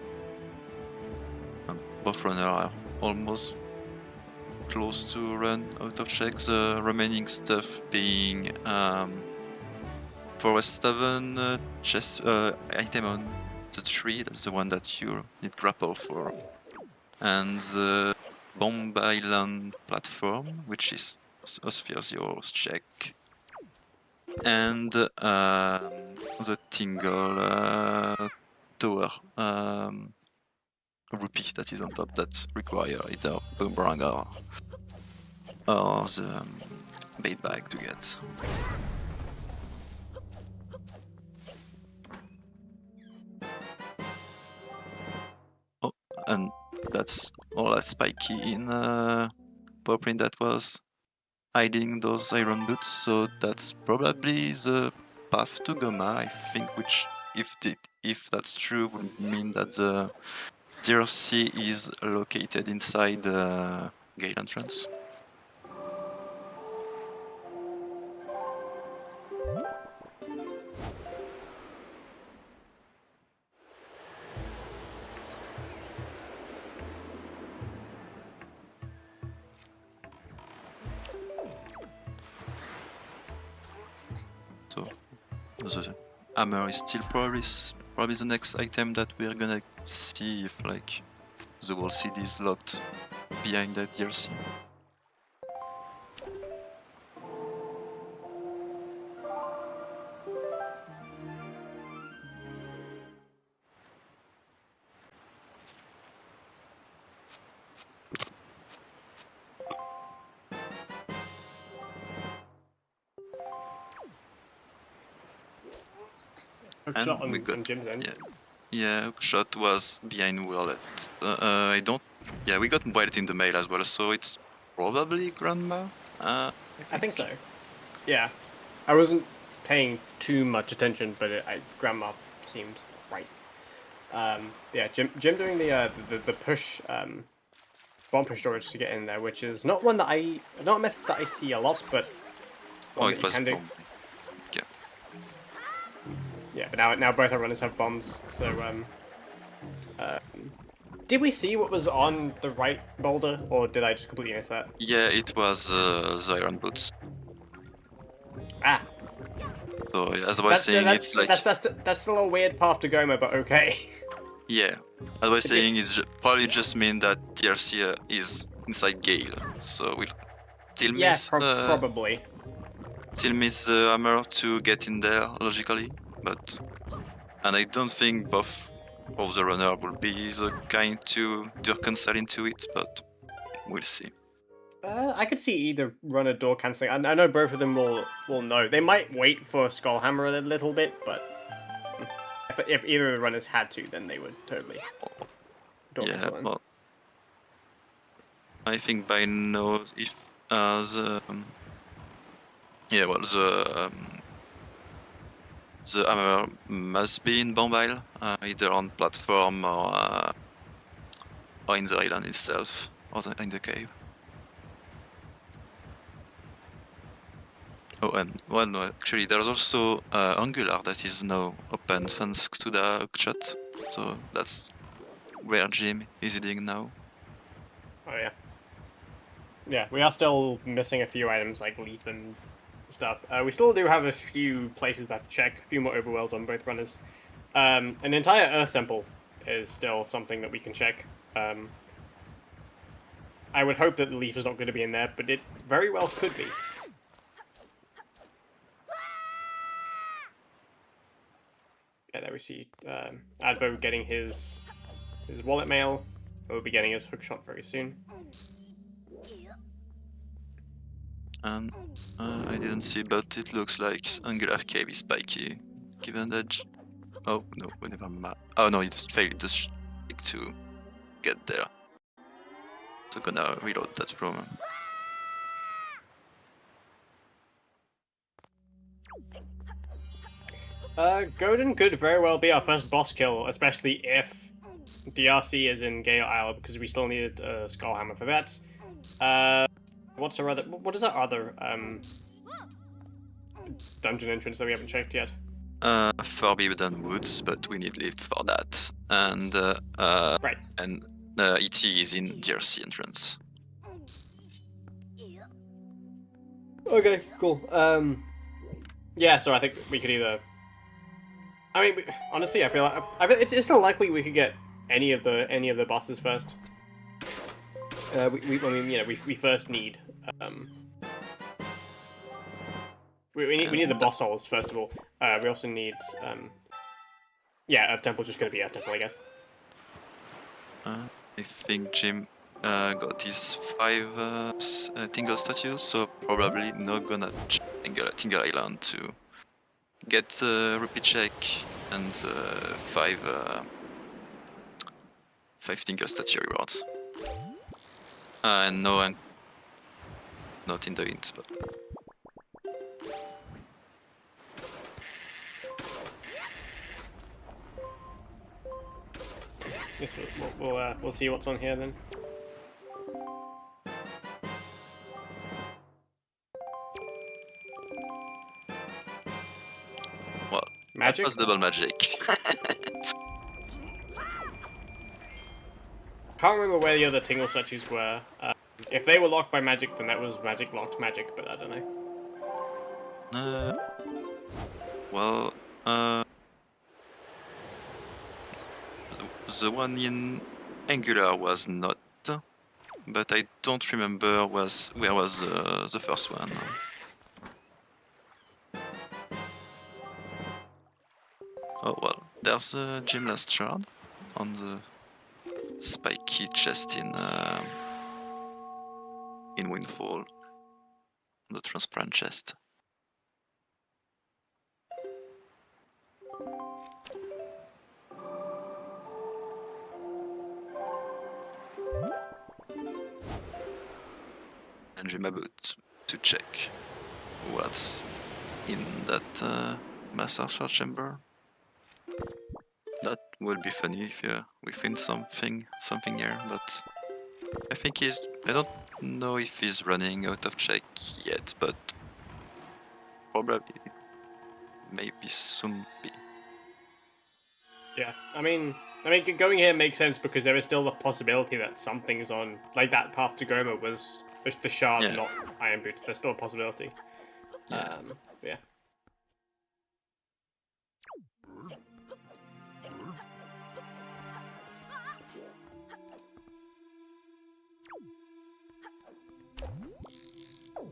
Both runners are almost close to run out of check. The remaining stuff being Forest 7 chest item on the tree, that's the one that you need grapple for, and the Bomb Island platform, which is a Sphere Zero's check, and the Tingle tower rupee that is on top that require either boomerang or the bait bag to get. Oh, and that's all that spiky in Powerprint that was hiding those iron boots, so that's probably the path to Goma, I think, which, if that's true, would mean that the DRC is located inside the gate entrance. So the hammer is still probably the next item that we're gonna see if like the whole city is locked behind that DLC. Hook And shot we on got Jim's end. yeah, Yeah, Hookshot was behind Wallet. I don't. Yeah, we got Wallet in the mail as well, so it's probably Grandma. I think so. Yeah, I wasn't paying too much attention, but Grandma seems right. Yeah, Jim doing the push bomb push storage to get in there, which is not not a method that I see a lot, but one Oh, that it you was can do. bomb. Yeah. Yeah, but now both our runners have bombs, so did we see what was on the right boulder, or did I just completely miss that? Yeah, it was the Iron Boots. Ah, So as I was saying, it's like that's still a weird path to Goma, but okay. yeah. As I was It's it- saying, it's probably just mean that TRC is inside Gale, so we'll still yeah, miss probably. the hammer to get in there logically, but and I don't think both of the runner will be the kind to cancel into it, but we'll see. I could see either runner door cancelling. I know both of them will know. They might wait for Skullhammer a little bit, but if either of the runners had to, then they would totally door Yeah, cancel them. but I think by now, if the the hammer must be in Bombile, either on platform or in the island itself, or in the cave. Oh, and well, no, actually, there's also Angular that is now open thanks to the hookshot, so that's where Jim is heading now. Oh yeah. Yeah, we are still missing a few items like leaf and stuff. We still do have a few places that check, a few more overworld on both runners. An entire Earth Temple is still something that we can check. I would hope that the leaf is not going to be in there, but it very well could be. Yeah, there we see Advo getting his wallet mail. He'll be getting his hookshot very soon. And I didn't see, but it looks like Angular Cave is spiky, given that. Oh no, never mind. Oh no, it's failed to get there. So gonna reload that room. Godin could very well be our first boss kill, especially if DRC is in Gale Isle, because we still needed a Skullhammer for that. What's our other? What is our other dungeon entrance that we haven't checked yet? Forbidden Woods, but we need lift for that. And Right. And ET is in DRC entrance. Okay, cool. Yeah, so I think we could either. I mean, honestly, I feel it's still likely we could get any of the bosses first. We first need we need the boss souls first of all. We also need Earth Temple's just gonna be Earth Temple, I guess. I think Jim got his 5 Tingle statues, so probably not gonna Tingle Island to get repeat check and 5 Tingle statue rewards. And no, I'm not in the hint, but. Yes, we'll see what's on here then. Well, Magic? that was double magic. Can't remember where the other Tingle statues were. If they were locked by magic, then that was magic locked magic, but I don't know. Well, the one in Angular was not, but I don't remember where was the first one. Oh well, there's a gymnast shard on the spiky chest in Windfall, the transparent chest. and gym about to check what's in that massage chamber. That would be funny if we find something here, but I think I don't know if he's running out of check yet, but probably maybe soon be. Yeah, I mean, going here makes sense because there is still the possibility that something's on, like that path to Goma was just the shard, Yeah. not Iron Boots. There's still a possibility. Yeah. Yeah.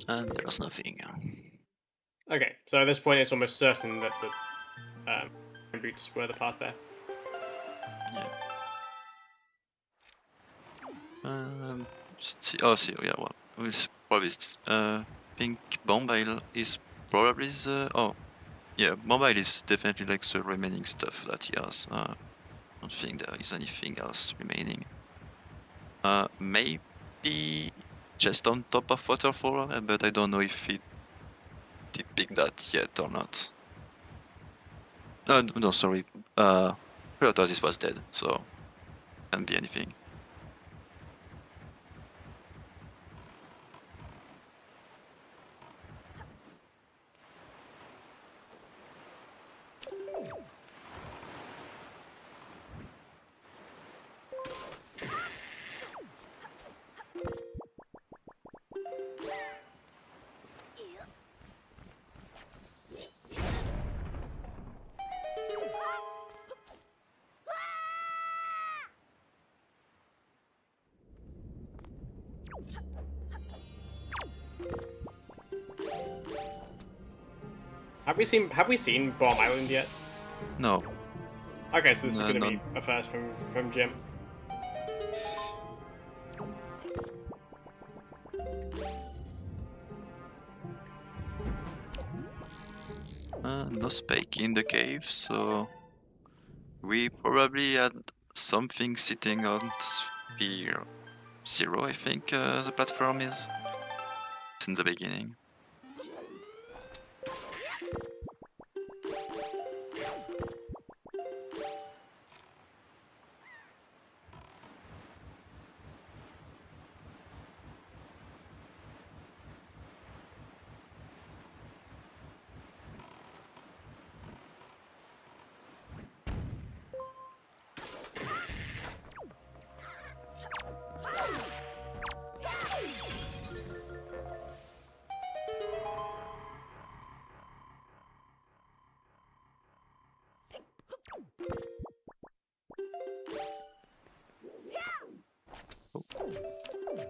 And there's nothing. Okay, so at this point, it's almost certain that the Iron Boots were the path there. Yeah. Yeah, well, it's probably Pink Bombail is probably the Bombail is definitely like the remaining stuff that he has. I don't think there is anything else remaining. Maybe just on top of Waterfall, but I don't know if he did pick that yet or not. No, sorry. Preotasis was dead, so can't be anything. Have we seen Bomb Island yet? No. Okay, so this is No, going to be none. a first from Jim. No spike in the cave, so we probably had something sitting on sphere 0, I think the platform is since the beginning.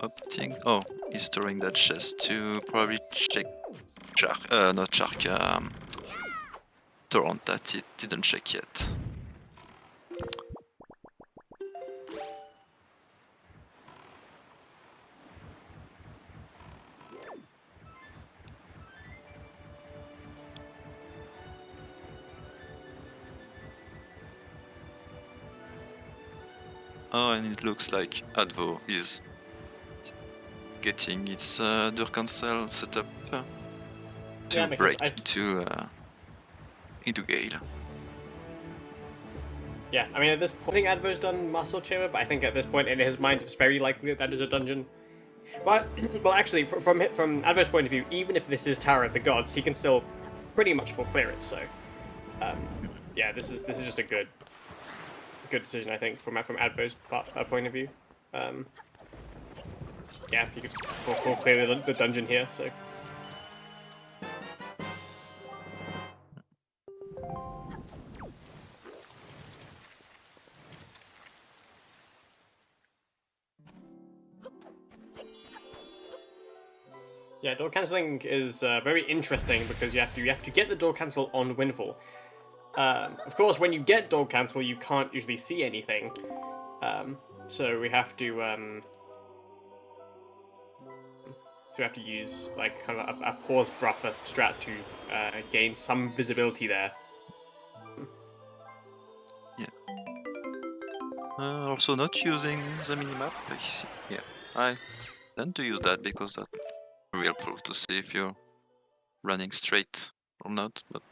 Opting. Oh, he's storing that chest to probably check not Shark, Torrent that it didn't check yet. Oh, and it looks like Advo is getting its door cancel set up to makes break sense. into Gale. Yeah, I mean, at this point, I think Advo's done Muscle Chamber, but I think at this point in his mind, it's very likely that is a dungeon. But, well, actually, from Advo's point of view, even if this is Tower of the Gods, he can still pretty much full clear it. So, yeah, this is just a good decision, I think, from Advo's point of view. Yeah, he could full clear the dungeon here. So. Yeah, door cancelling is very interesting because you have to get the door cancel on Windfall. Of course, when you get door cancel, you can't usually see anything, so we have to use like kind of a pause buffer strat to gain some visibility there. Yeah. Also not using the minimap. Yeah, I tend to use that because that real proof to see if you're running straight or not. But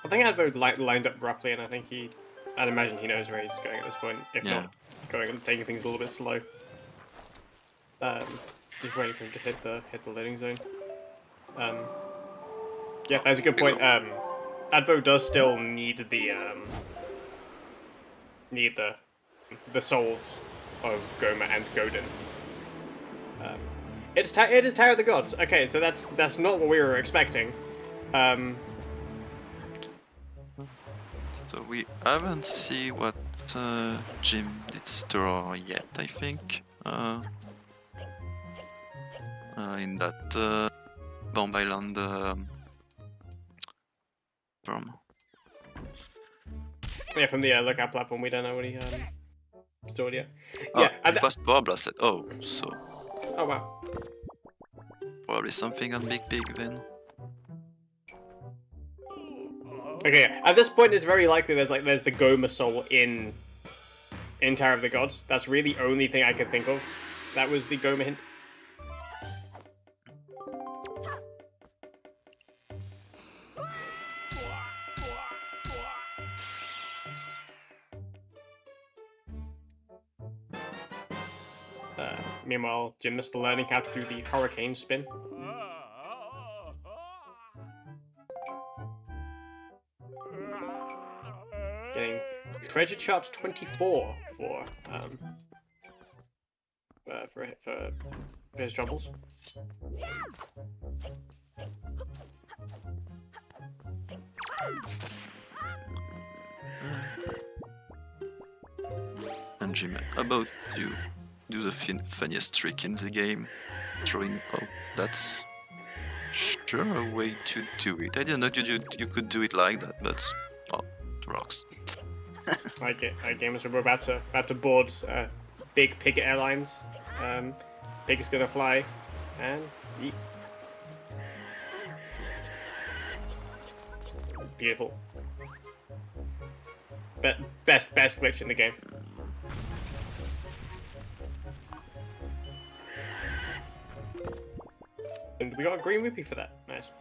I think Advo lined up roughly, and I think I'd imagine he knows where he's going at this point, if Yeah. not going and taking things a little bit slow. Just waiting for him to hit the loading zone. Yeah, that's a good point. Advo does still need the souls of Goma and Godin. It is Tower of the Gods. Okay, so that's not what we were expecting. so we haven't seen what Jim did store yet, I think. In that Bomb Island from. Yeah, from the lookout platform, we don't know what he stored yet. Oh, Yeah, it was Power Blasted. Oh, so oh wow. probably something on Big then. Okay, yeah. At this point, it's very likely there's the Goma soul in Tower of the Gods. That's really the only thing I could think of. That was the Goma hint. Meanwhile, Jim is still learning how to do the hurricane spin. Getting treasure chart 24 for his troubles. And Jim about to do the funniest trick in the game, throwing. Oh, that's sure a way to do it. I didn't know you could do it like that, but oh, it rocks. Like gamers, we're about to board big Pig Airlines. Pig is gonna fly, and yeet. Beautiful. Best glitch in the game. And we got a green rupee for that. Nice.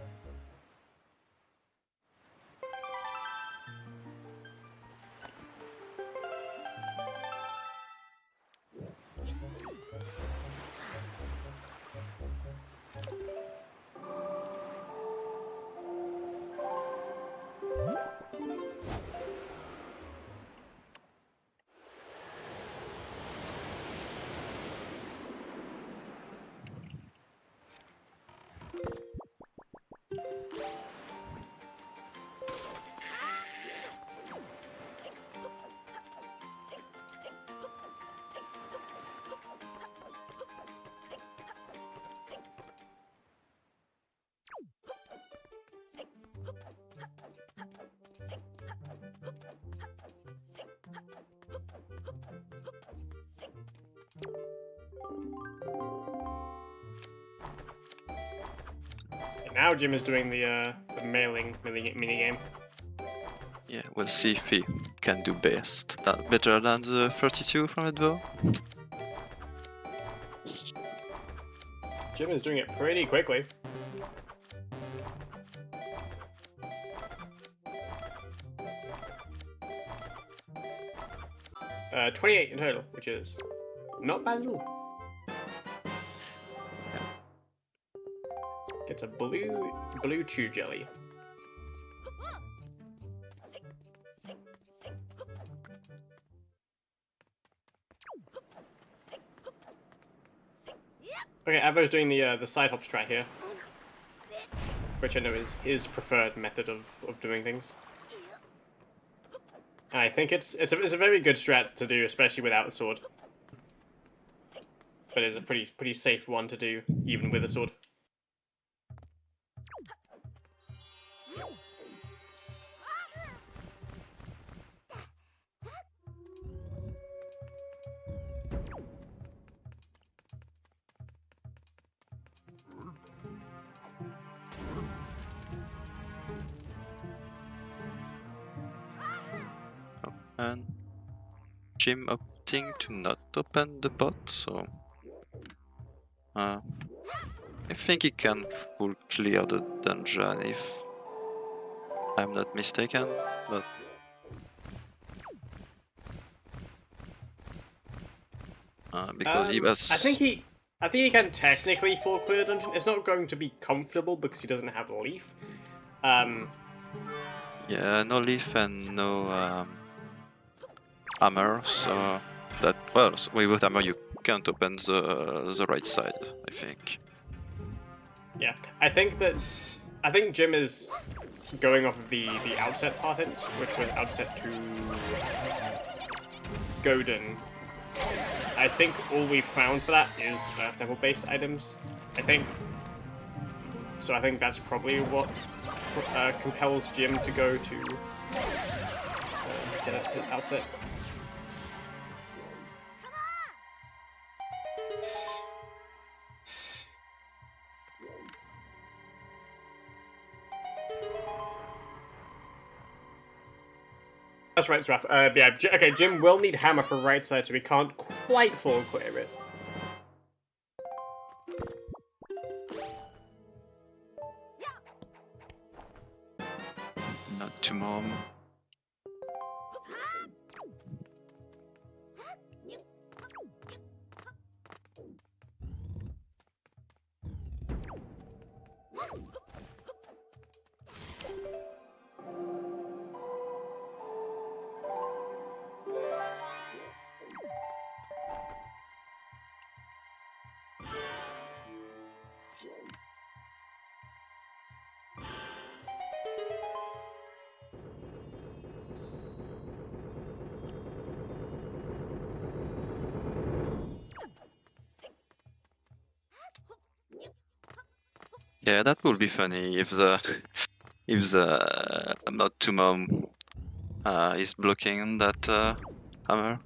And now Jim is doing the mailing minigame. Yeah, we'll see if he can do better than the 32 from Advo. Jim is doing it pretty quickly. Uh, 28 in total, which is not bad at all. Gets a blue chew jelly. Okay, Avo's doing the side hop strat here, which I know is his preferred method of doing things. And I think it's a very good strat to do, especially without a sword. But it's a pretty safe one to do, even with a sword. And Jim opting to not open the bot, so I think he can full clear the dungeon if I'm not mistaken, but because he was. I think he can technically full clear the dungeon. It's not going to be comfortable because he doesn't have a leaf. Yeah, no leaf and no hammer, so that with hammer you can't open the right side, I think. Yeah, I think Jim is going off of the outset path hint, which was outset to Godin. I think all we've found for that is Earth Temple based items. I think that's probably what compels Jim to go to outset. That's right, Raph. Yeah, okay, Jim will need hammer for right side, so we can't quite full clear it. Not too mom. Yeah, that would be funny if the not too mom is blocking that hammer.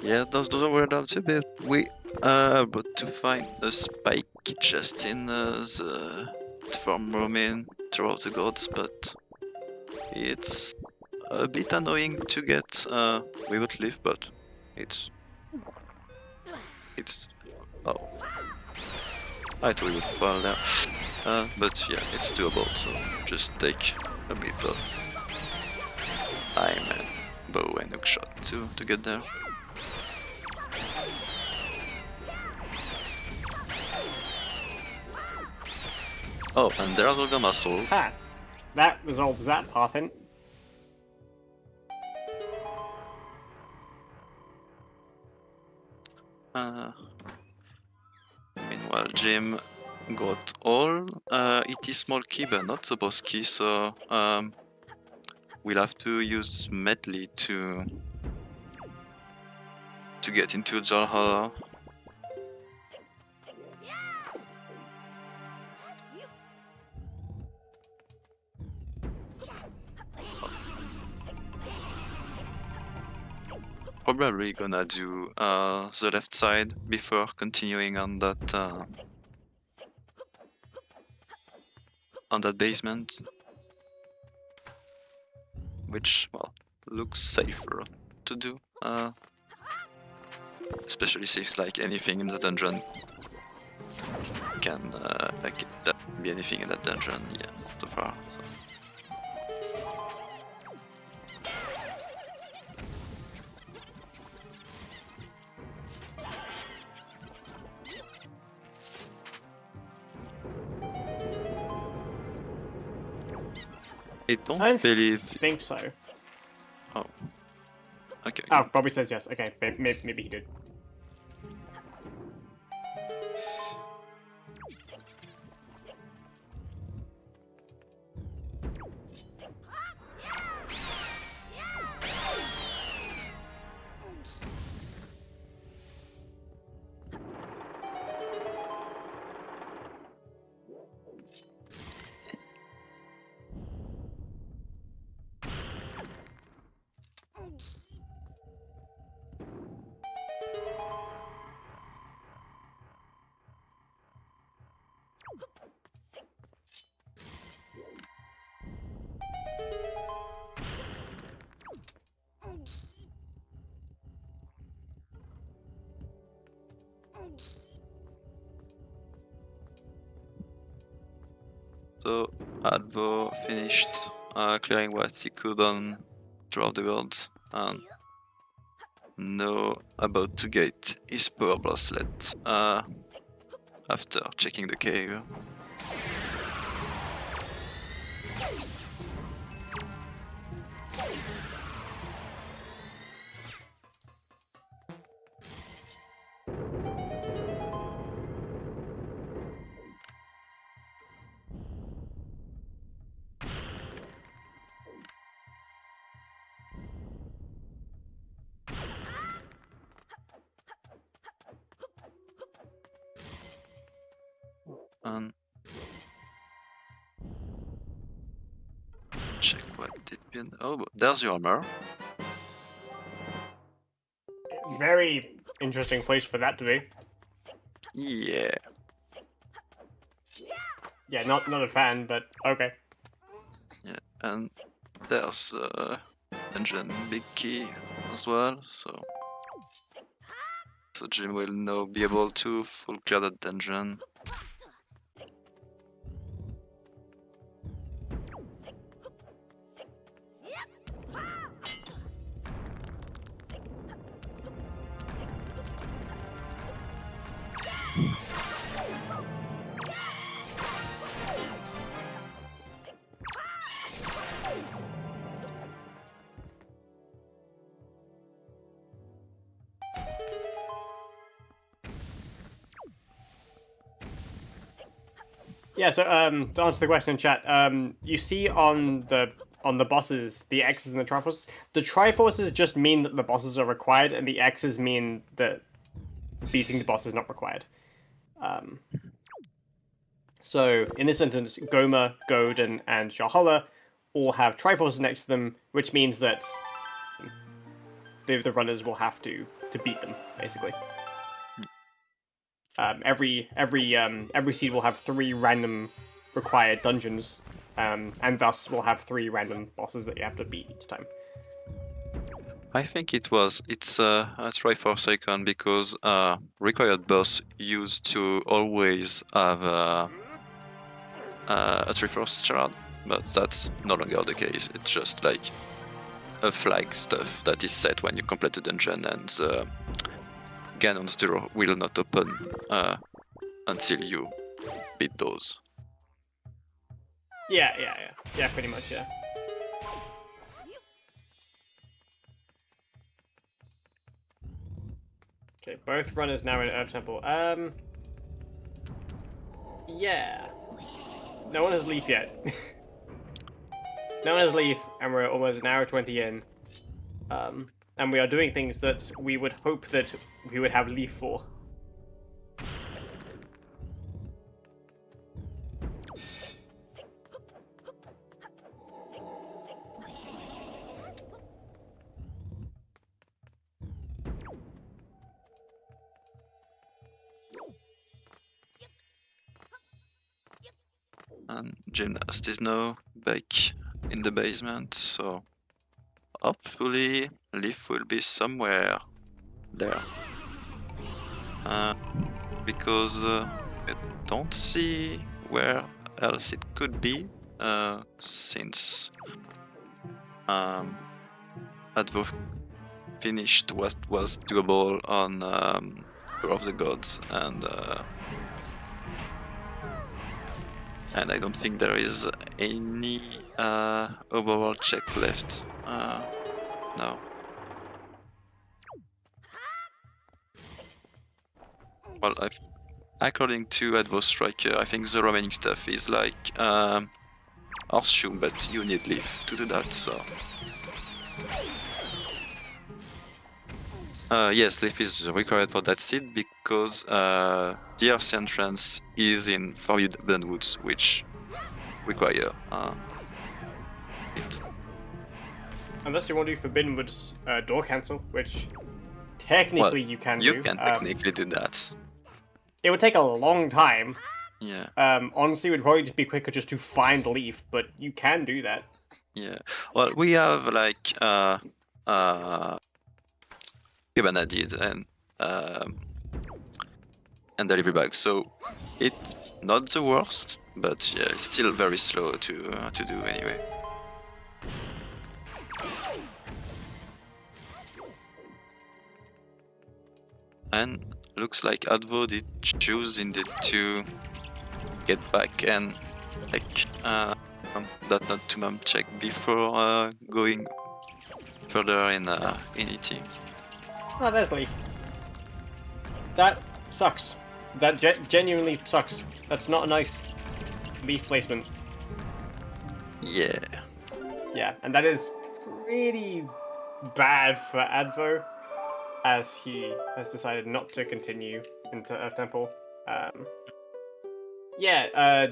Yeah, those were down a bit. We but to find a spike just in the farm roaming throughout the gods, but it's a bit annoying to get without leaf, but it's oh, I thought we would fall there. But yeah, it's doable, so just take a bit of time and bow and hook shot to get there. Oh, and there's Olga Muscle. Ha! That resolves that path hint. Meanwhile, Jim got all it is small key, but not the boss key, so we'll have to use medley to get into Valhalla. Probably gonna do the left side before continuing on that basement. which, well, looks safer to do. Especially since like anything in the dungeon can like that can be anything in that dungeon, yeah, so far. So. I don't believe. Think so. Oh. Okay. Oh, Bobby says yes. Okay, maybe he did. So Advo finished clearing what he could on throughout the world, and now about to get his power bracelet after checking the cave. And check what did been. Oh, there's your armor. Very interesting place for that to be. Yeah. Yeah, not a fan, but okay. Yeah, and there's engine big key as well. So Jim will now be able to full clear that dungeon. Yeah, so to answer the question in chat, you see on the bosses, the X's and the Triforces. The Triforces just mean that the bosses are required, and the X's mean that beating the boss is not required. So in this instance, Goma, Godin, and Jahala all have Triforces next to them, which means that the runners will have to beat them, basically. Every seed will have 3 random required dungeons, and thus will have 3 random bosses that you have to beat each time. I think it's a Triforce icon because required boss used to always have a Triforce shard, but that's no longer the case. It's just like a flag stuff that is set when you complete the dungeon, and Ganon's door will not open until you beat those. Yeah, pretty much, yeah. Okay, both runners now in Earth Temple. Yeah. No one has Leaf yet. No one has Leaf, and we're almost an hour 20 in. And we are doing things that we would hope that we would have Leaf for. And Gymnast is now back in the basement, so hopefully Leaf will be somewhere there. Because I don't see where else it could be, since Advo finished what was doable on Tour of the Gods, and I don't think there is any overworld check left. No. Well, according to Advo Striker, I think the remaining stuff is like Horseshoe, but you need Leaf to do that, so... yes, Leaf is required for that seed because the Earth entrance is in Forbidden Woods, which require it. Unless you want to do Forbidden Woods door cancel, which technically you can do. You can technically do that. It would take a long time. Yeah. Honestly, it would probably just be quicker just to find Leaf, but you can do that. Yeah. Well, we have like Cabanadid and delivery bag, so it's not the worst, but yeah, it's still very slow to do anyway. And looks like Advo did choose indeed to get back and like that not to mom check before going further in ET. Oh, there's Leaf. That sucks. That genuinely sucks. That's not a nice Leaf placement. Yeah. Yeah, and that is pretty bad for Advo, as he has decided not to continue into Earth Temple.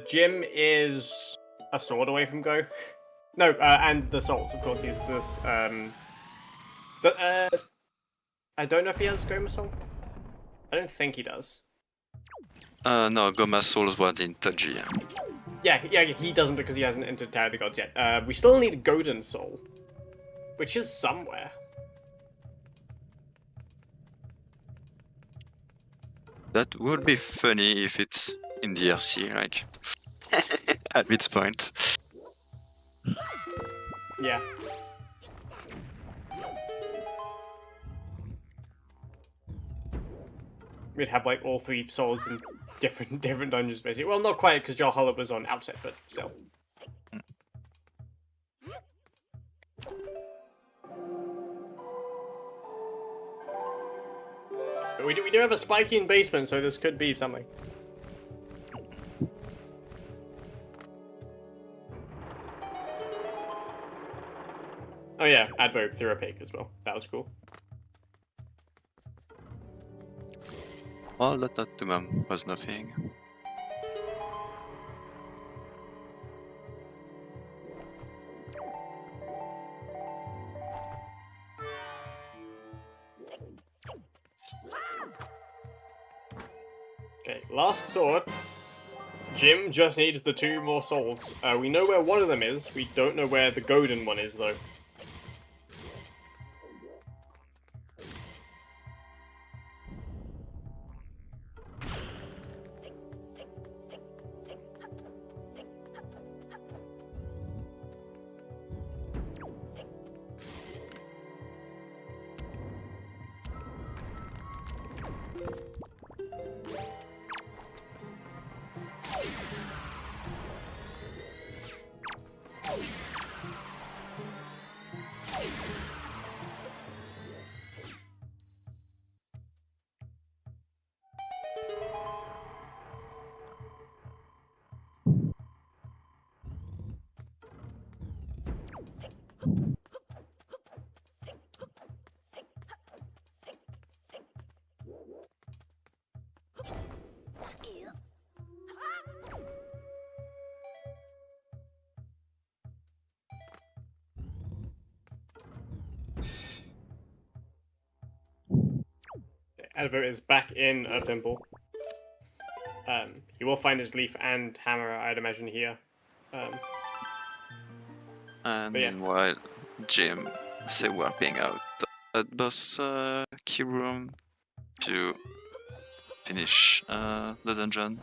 Jim is a sword away from go. No, and the souls, of course. He's this. I don't know if he has Goma Soul. I don't think he does. No, Goma Souls was in Toji. Yeah, he doesn't because he hasn't entered Tower of the Gods yet. We still need Golden Soul, which is somewhere. That would be funny if it's in the RC, like, at its point. Yeah. We'd have like all three souls in different dungeons, basically. Well, not quite, because Jarl was on outset, but still. But we do have a spiky in basement, so this could be something. Oh yeah, Advo threw a pig as well. That was cool. Well, that to mom was nothing. Okay, last sword. Jim just needs the 2 more souls. We know where one of them is. We don't know where the golden one is, though. Advo is back in Earth Temple. You will find his leaf and hammer, I'd imagine, here. And yeah. meanwhile, Jim say warping out at boss key room to finish the dungeon.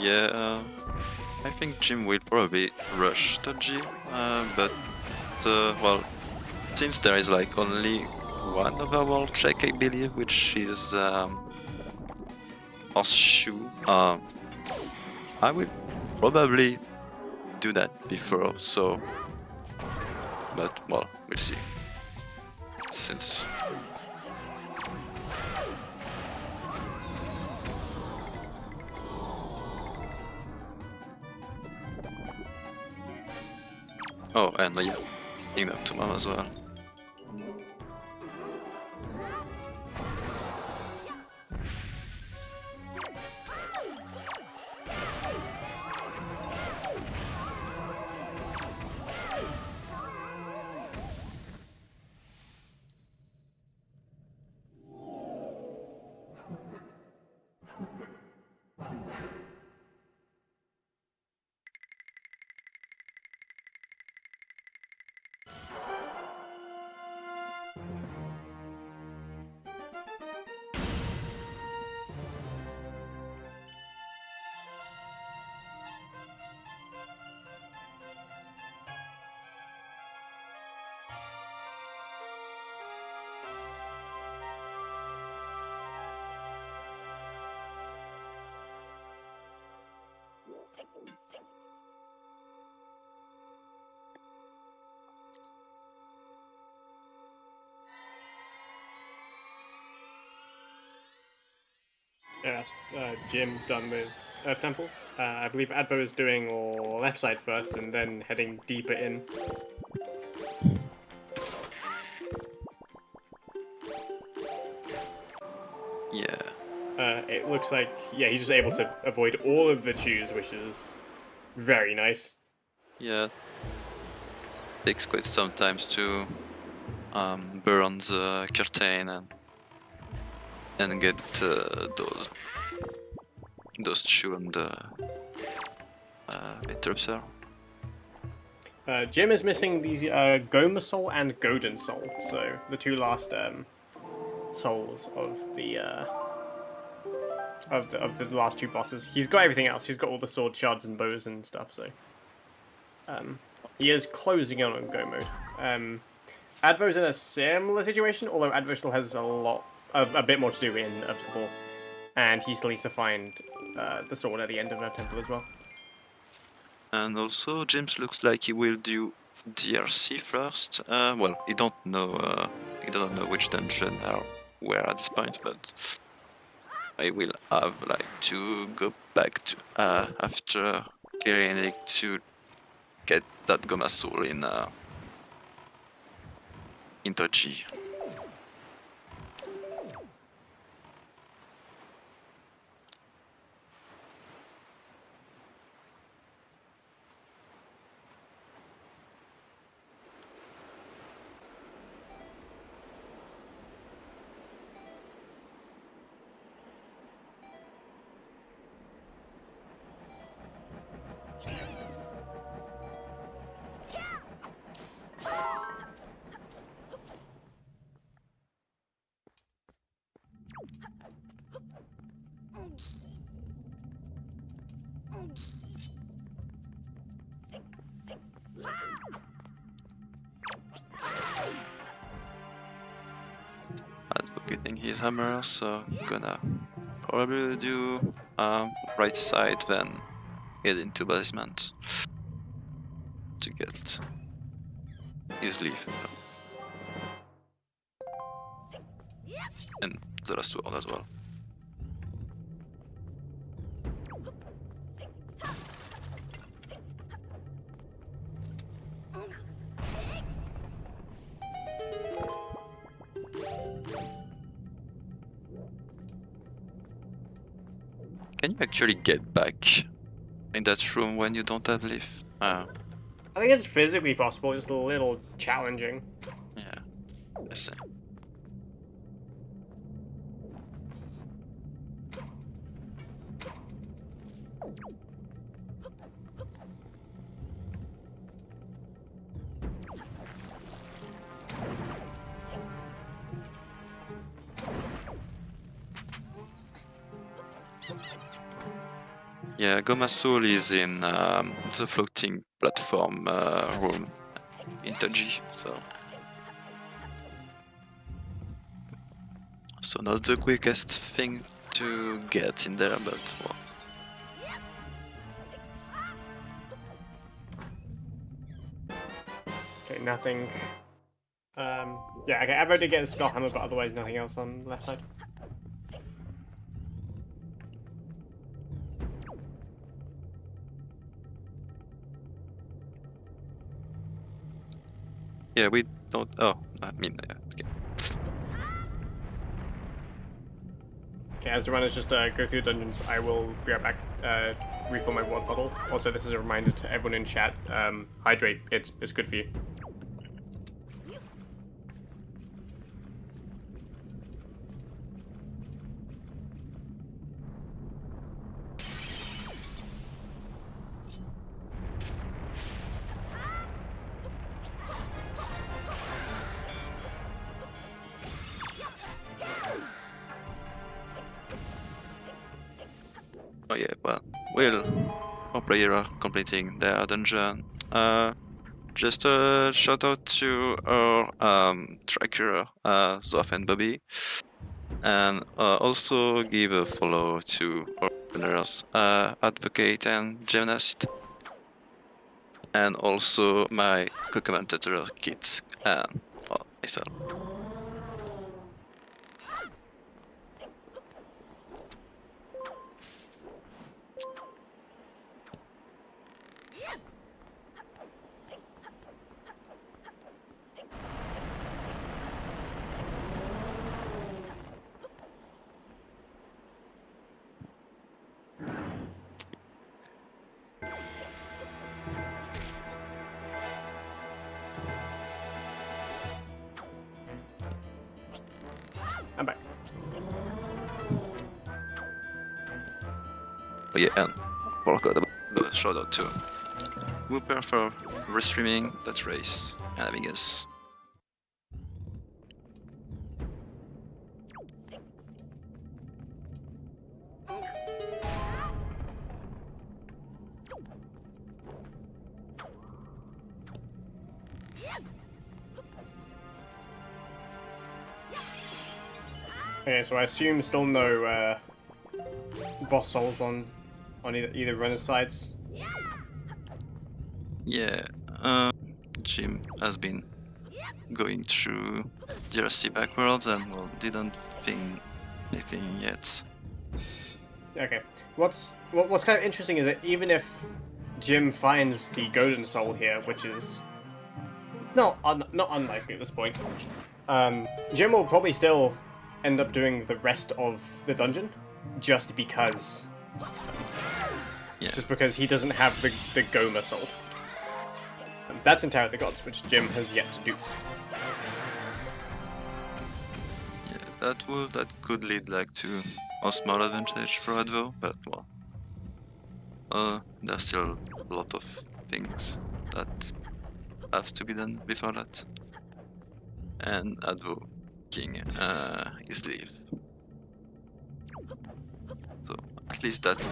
Yeah, I think Jim will probably rush the G, but well, since there is like only one overworld check, I believe, which is Horseshoe, I will probably do that before, so, but well, we'll see. Since oh, and yeah, Ignite to Mom as well. Yeah, Jim done with Earth Temple. I believe Advo is doing left side first and then heading deeper in. Yeah. It looks like, yeah, he's just able to avoid all of the chews, which is very nice. Yeah. Takes quite some time to burn the curtain and get those chew on the interrupter. Jim is missing the Goma Soul and Godin Soul, so the two last souls of the last two bosses. He's got everything else. He's got all the sword shards and bows and stuff. So he is closing in on Go mode. Advo's in a similar situation, although Advo still has a bit more to do in Earth Temple, and he still needs to find the sword at the end of Earth Temple as well. And also, James looks like he will do DRC first. Well, he doesn't know which dungeon are where at this point, but I will have like to go back to after Gerianic to get that Goma Soul in Tochi. Advocating his hammer, so gonna probably do right side, then head into basement to get easily. And the last word as well. Can you actually get back in that room when you don't have leaf? I think it's physically possible, just a little challenging. Yeah, I see. Yeah, Goma Soul is in the floating platform room in Taji, so not the quickest thing to get in there, but well. Okay, nothing. Yeah, okay, I've already get the Skull Hammer, but otherwise nothing else on the left side. Yeah, we don't. Oh, I mean, yeah, okay. Okay, as the runners just go through the dungeons, I will be right back, refill my water bottle. Also, this is a reminder to everyone in chat, hydrate, it's good for you. Oh yeah, well, our player are completing their dungeon. Just a shout out to our tracker, Zoff and Bobby, and also give a follow to our runners, Advocate and Gymnast, and also my co-commentator Kit and myself. I'm back. Oh yeah, and forgot about the shout out to Whooper for restreaming that race and having us. Okay, so I assume still no boss souls on either runner's sides. Yeah, Jim has been going through DRC backwards and well, didn't think anything yet. Okay, what's kind of interesting is that even if Jim finds the golden soul here, which is not unlikely at this point, Jim will probably still end up doing the rest of the dungeon, just because he doesn't have the Goma soul. That's in Tower of the Gods, which Jim has yet to do. Yeah, that could lead like to a small advantage for Advo, but well, there's still a lot of things that have to be done before that. And Advo King is leave. So at least that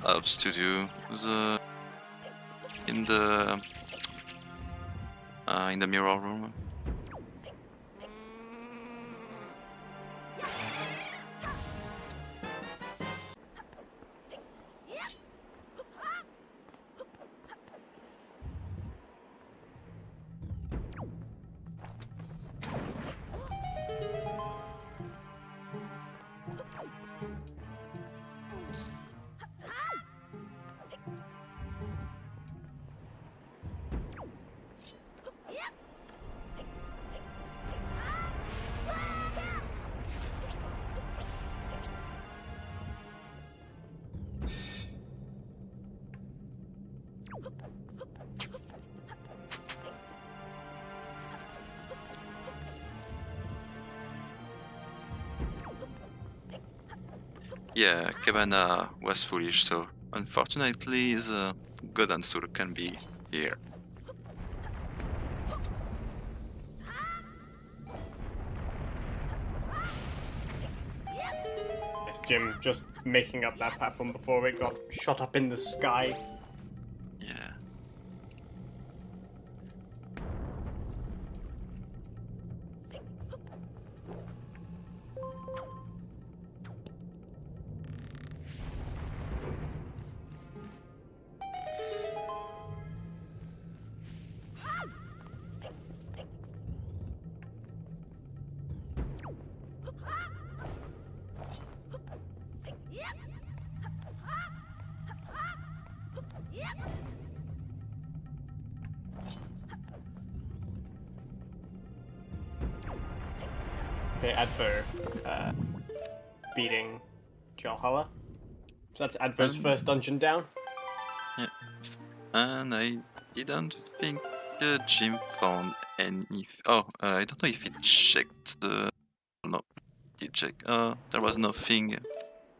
helps to do in the mirror room. Yeah, Cabana was foolish, so unfortunately the Golden Soul can be here. Yes, Jim just making up that platform before it got shot up in the sky. Yeah. Okay, Advo beating Jalhalla. So that's Advo's first dungeon down. Yeah. And I didn't think Jim found any. I don't know if he checked the. No, he did check. There was nothing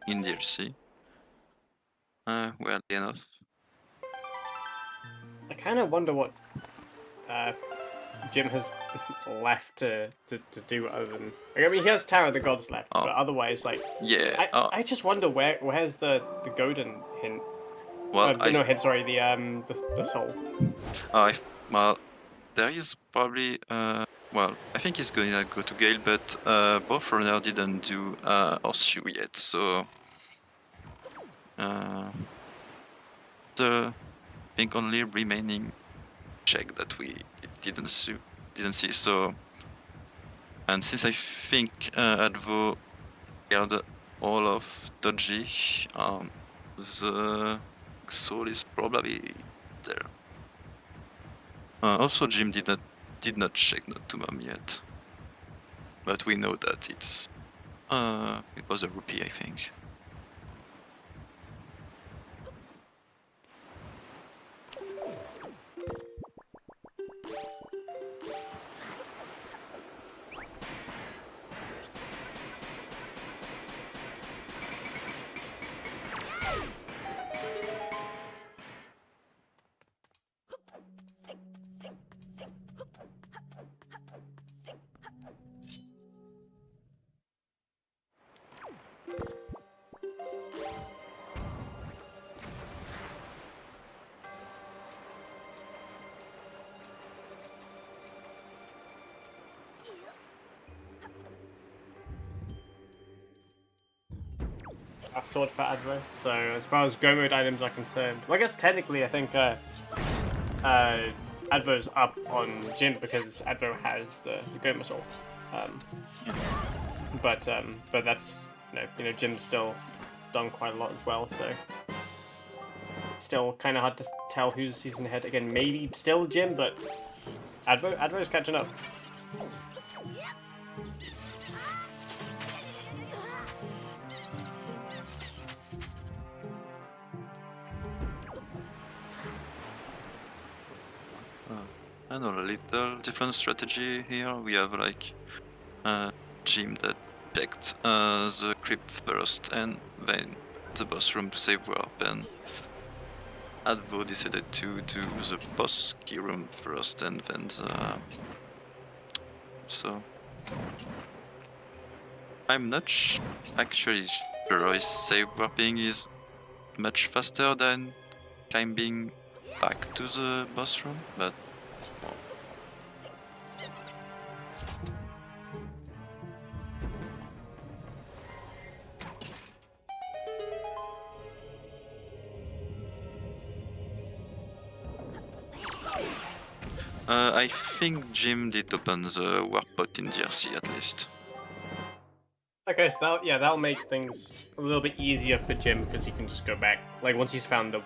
in DLC. Well enough. I kind of wonder what Jim has left to do other than. Like, I mean, he has Tower of the Gods left, Oh. but otherwise, like, Yeah. I just wonder where's the Godin hint. Well, No hint, sorry, the soul. Well, there is probably well, I think he's going to go to Gale, but both runner didn't do Horseshoe yet, so the I think only remaining check that we didn't see. So, and since I think Advo cleared all of Dodgy, the soul is probably there. Also, Jim did not check the Tumam yet, but we know that it was a rupee, I think. A sword for Advo. So as far as go mode items are concerned, well, I guess technically I think Advo's up on Jim because Advo has the Goma soul. But that's Jim's still done quite a lot as well. So still kind of hard to tell who's in ahead. Again, maybe still Jim, but Advo's catching up. I know a little different strategy here. We have like Jim that checked the crypt first and then the boss room to save warp, and Advo decided to do the boss key room first and then the... So I'm not actually sure if save warping is much faster than climbing back to the boss room, but well. I think Jim did open the warp pot in DRC at least. Okay, so that'll make things a little bit easier for Jim because he can just go back. Like once he's found the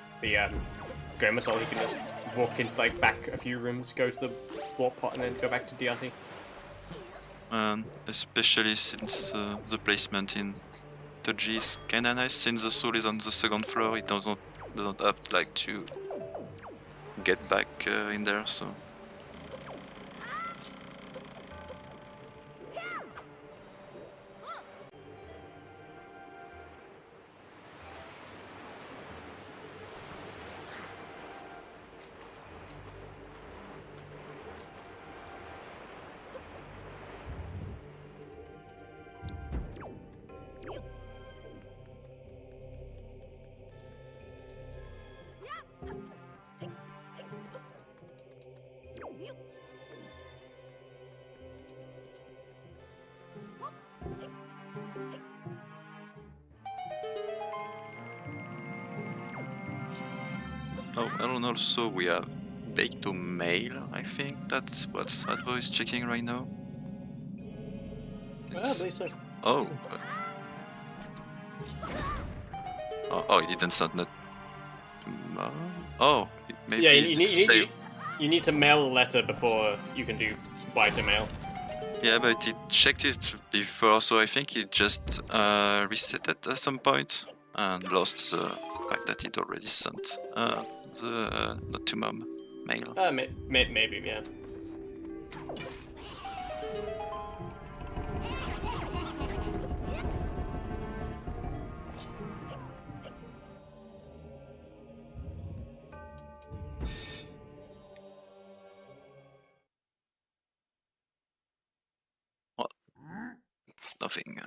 Goma soul, he can just walk in like back a few rooms, go to the warp pot, and then go back to DRC. Especially since the placement in Toji is kinda nice. Since the soul is on the second floor, it doesn't have like to get back in there. So. Oh, and also we have Beito Mail, I think that's what Advo is checking right now. I believe so. Oh. Oh, it didn't sound not. Oh, maybe Yeah, you need to mail a letter before you can do buy to mail. Yeah, but it checked it before, so I think it just reset it at some point and lost the fact that it already sent the not to mom mail. Maybe, yeah. What? Nothing.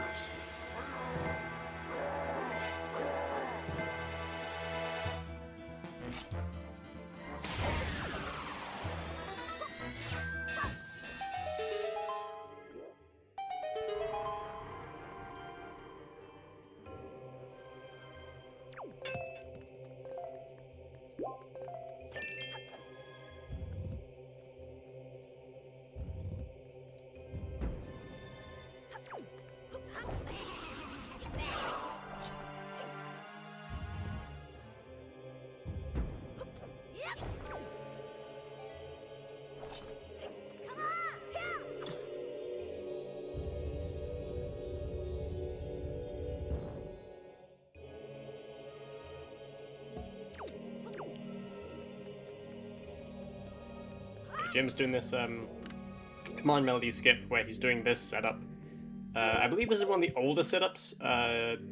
Jim's doing this command melody skip where he's doing this setup. I believe this is one of the older setups.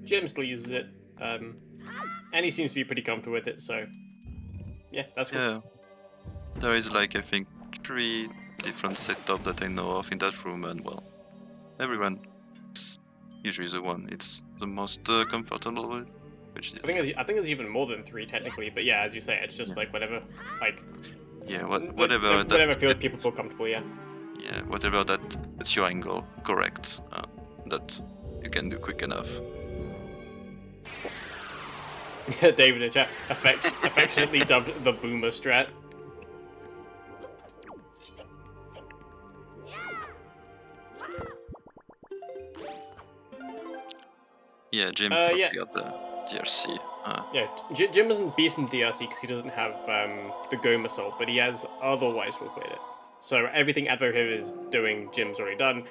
Jim still uses it, and he seems to be pretty comfortable with it. So, yeah, that's cool. Yeah, there is like I think 3 different setups that I know of in that room, and well, everyone is usually the one it's the most comfortable with. Which I think there's even more than 3 technically, but yeah, as you say, it's just like whatever, like yeah, whatever whatever people feel comfortable. Yeah. Yeah, whatever that's your angle, correct. That you can do quick enough. David in chat affectionately dubbed the boomer strat. Yeah, Jim yeah. forgot the DRC. Yeah, Jim isn't beast in DRC because he doesn't have the Goma soul, but he has otherwise fulfilled it. So everything Advo here is doing, Jim's already done.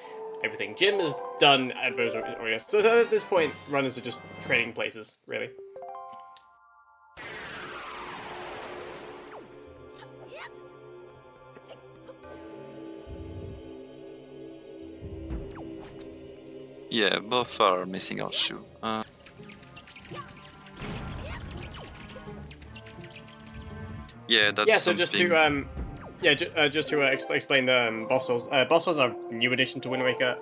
Everything Jim has done, Advo's already. So at this point, runners are just trading places, really. Yeah, both are missing out shoe. Yeah, that's yeah. So something. just to explain the boss souls. Boss souls are a new addition to Wind Waker.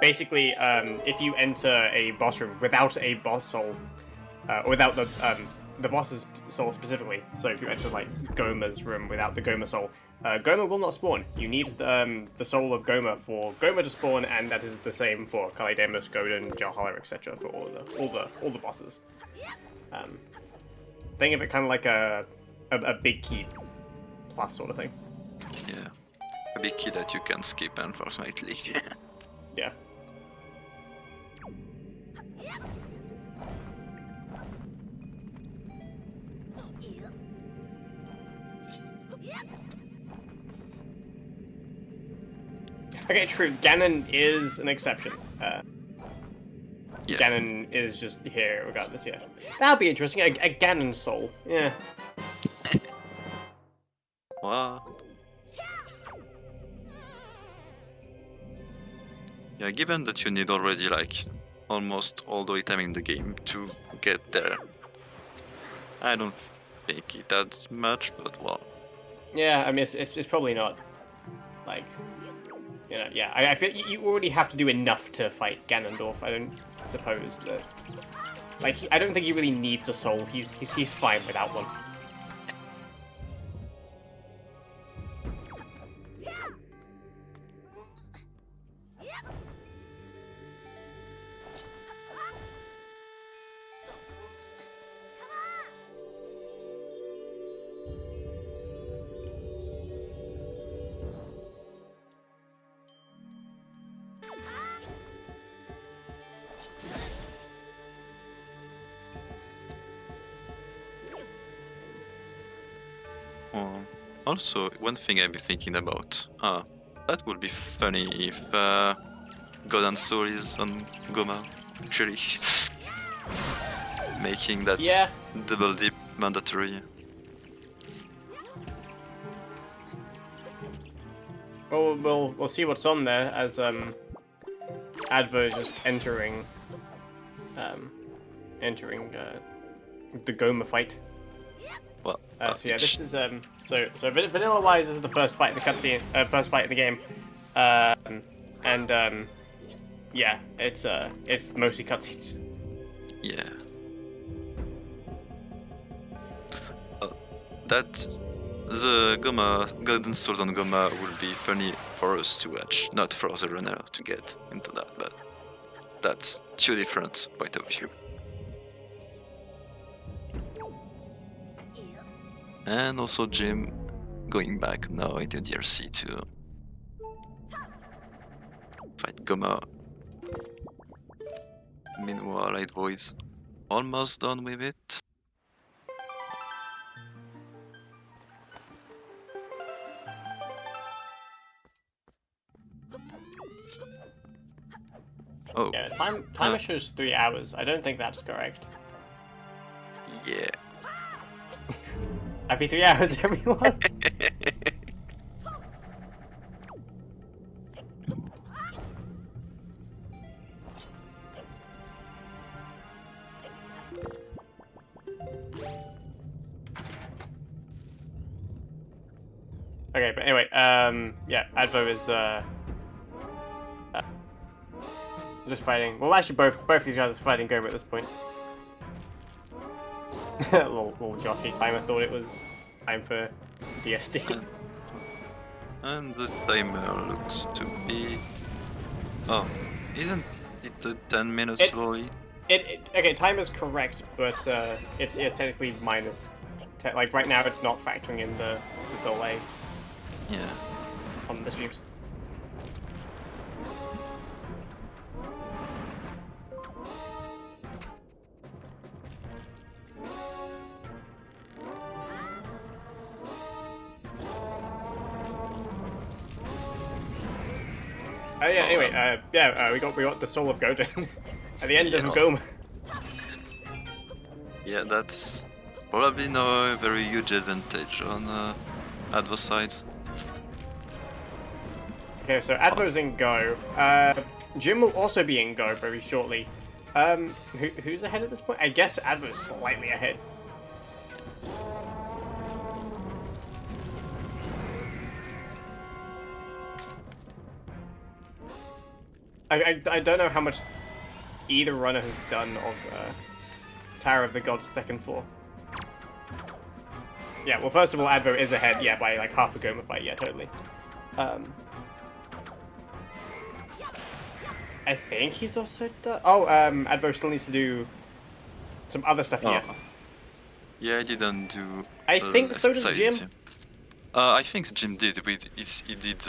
Basically, if you enter a boss room without a boss soul, or without the boss's soul specifically. So if you enter like Goma's room without the Goma soul, Goma will not spawn. You need the soul of Goma for Goma to spawn, and that is the same for Kalidemus, Godin, Jalhala, etc. for all the bosses. Think of it kind of like a big key plus sort of thing. Yeah, a big key that you can skip, unfortunately. Yeah. Okay, true. Ganon is an exception. Yeah. Ganon is just here regardless, yeah. That'll be interesting. A Ganon soul. Yeah. What? Yeah, given that you need already like almost all the item in the game to get there, I don't think it adds much, but well. Yeah, I mean, it's probably not, like, you know, yeah. I feel you already have to do enough to fight Ganondorf. I don't suppose that, like, I don't think he really needs a soul. He's fine without one. Also, one thing I've been thinking about. That would be funny if God and Soul is on Goma, actually. Making that Yeah. double dip mandatory. Well, we'll see what's on there as Advo is just entering the Goma fight. Well, So yeah, this is so vanilla wise, this is the first fight in the cutscene, first fight in the game, and yeah, it's mostly cutscenes. yeah. That the God and Souls on Goma will be funny for us to watch, not for the runner to get into that, but that's two different point of view. And also Jim going back now into DLC to fight Goma. Meanwhile, Advo is almost done with it. Oh, Yeah, timer shows 3 hours. I don't think that's correct. yeah. Happy 3 hours, everyone. Okay, but anyway, yeah, Advo is just fighting. Well, actually, both these guys are fighting Goma at this point. little Joshy timer thought it was time for DSD. And the timer looks to be... Oh, isn't it 10 minutes slowly? Okay, timer's correct, but it's technically minus. Like right now, it's not factoring in the delay. Yeah. On the streams. Oh yeah. Anyway, we got the soul of Godin at the end of Goma. Yeah, that's probably now a very huge advantage on Advo's side. Okay, so Advo's in Go. Jim will also be in Go very shortly. Who's ahead at this point? I guess Advo's slightly ahead. I don't know how much either runner has done of Tower of the Gods second floor. Yeah, well, first of all, Advo is ahead, yeah, by like half a Goma fight, yeah, totally. I think he's also done... Oh, Advo still needs to do some other stuff here. Yeah, I didn't do... I think so does Jim. I think Jim did. He did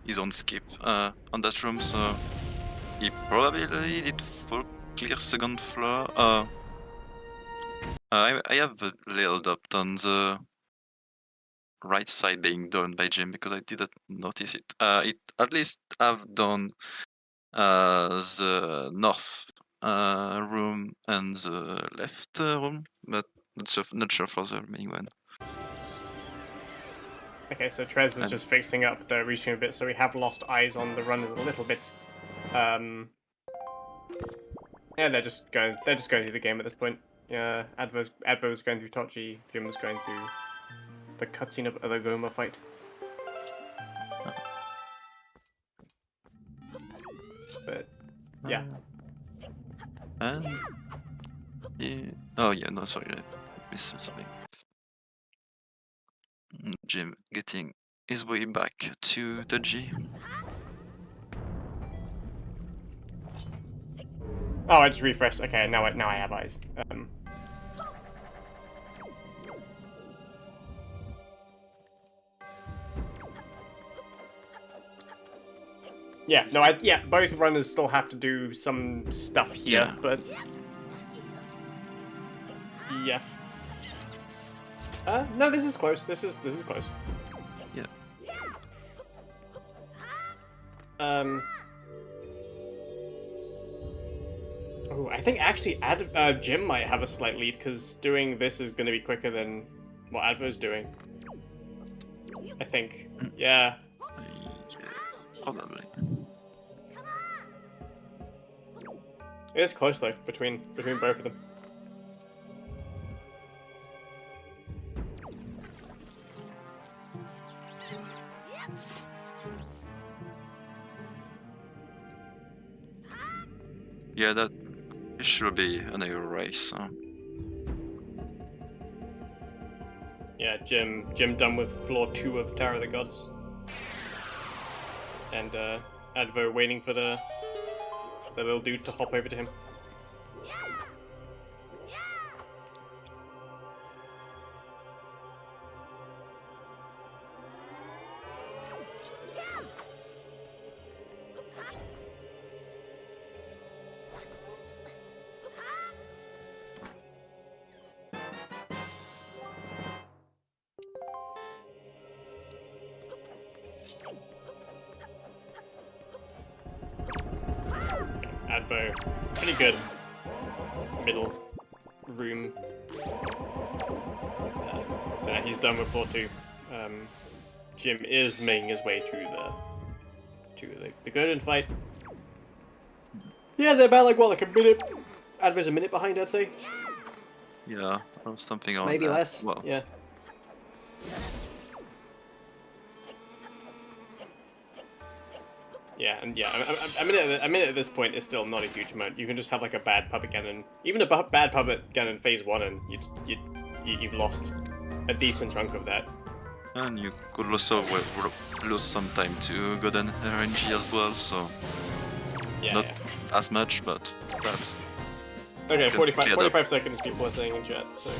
his own skip on that room, so he probably did full clear second floor. I have a little doubt on the right side being done by Jim because I didn't notice it. It at least have done the north room and the left room, but not sure for the remaining one. Okay, so Trez is just fixing up the restream a bit, so we have lost eyes on the runners a little bit. Yeah, they're just going through the game at this point. Yeah, Advo's going through Tochi, Jim was going through the cutscene of the Goma fight. But yeah. And oh yeah, no, sorry, I missed something. Jim getting his way back to the G. Oh, I just refreshed. Okay, now I have eyes. Yeah, no, both runners still have to do some stuff here, but yeah. No, this is close. This is close. Yeah. Oh, I think actually Jim might have a slight lead because doing this is going to be quicker than what Advo's doing. I think. Yeah. Yeah, probably. It is close though between both of them. Yeah, that it should be an air race. So. Yeah, Jim done with floor 2 of Tower of the Gods. And Advo waiting for the little dude to hop over to him. Advo, pretty good middle room. So now he's done with floor 2. Jim is making his way to the Godin fight. Yeah, they're about like a minute. Advo's a minute behind, I'd say. Yeah, or something on Maybe that. less. Well, Yeah. Yeah, and yeah, a minute at this point is still not a huge amount. You can just have like a bad puppet cannon, even a bad puppet cannon phase 1, and you've lost a decent chunk of that. and you could also lose some time to Golden RNG as well, so Yeah. not Yeah. as much, but that's Okay, Good 45 seconds people are saying in chat, so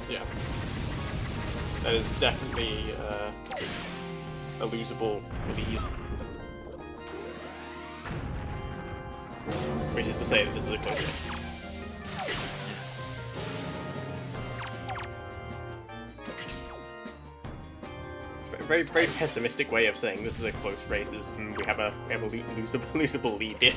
yeah. That is definitely a losable lead. Which is to say that this is a close game. Very, very pessimistic way of saying this is a close race is we have a losable lead here.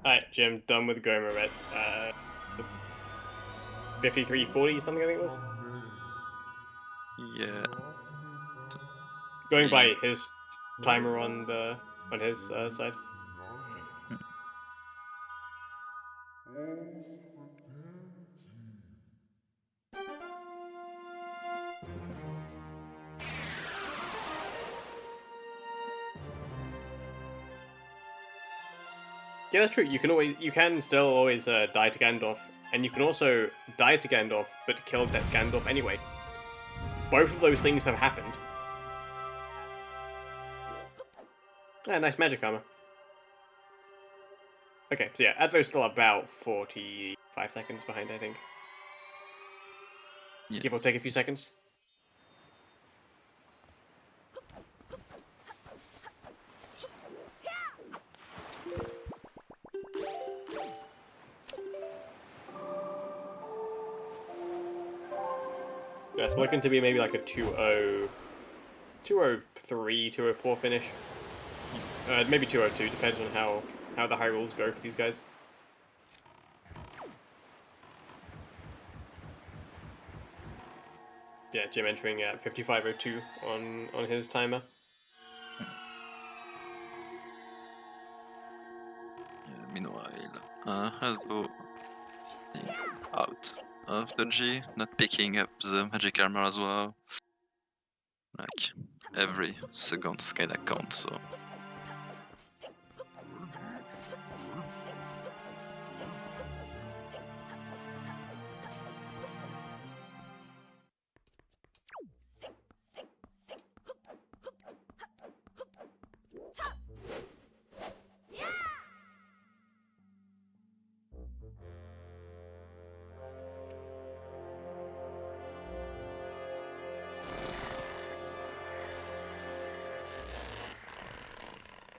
Alright, Jim, done with Gomer at 53:40 something, I think it was. yeah. Going by his timer on his side. Yeah, that's true. You can still always die to Gandalf, and you can also die to Gandalf but kill that Gandalf anyway. Both of those things have happened. Yeah, nice magic armor. Okay, so yeah, Advo's still about 45 seconds behind, I think. Yeah. Give or take a few seconds. Yeah, it's looking to be maybe like a 2-0, 203, 204 finish. Maybe 202, depends on how the high rolls go for these guys. Yeah, Jim entering at 55:02 on his timer. Yeah, meanwhile, Helvo out of the G, not picking up the magic armor as well. Like, every second kinda counts, so...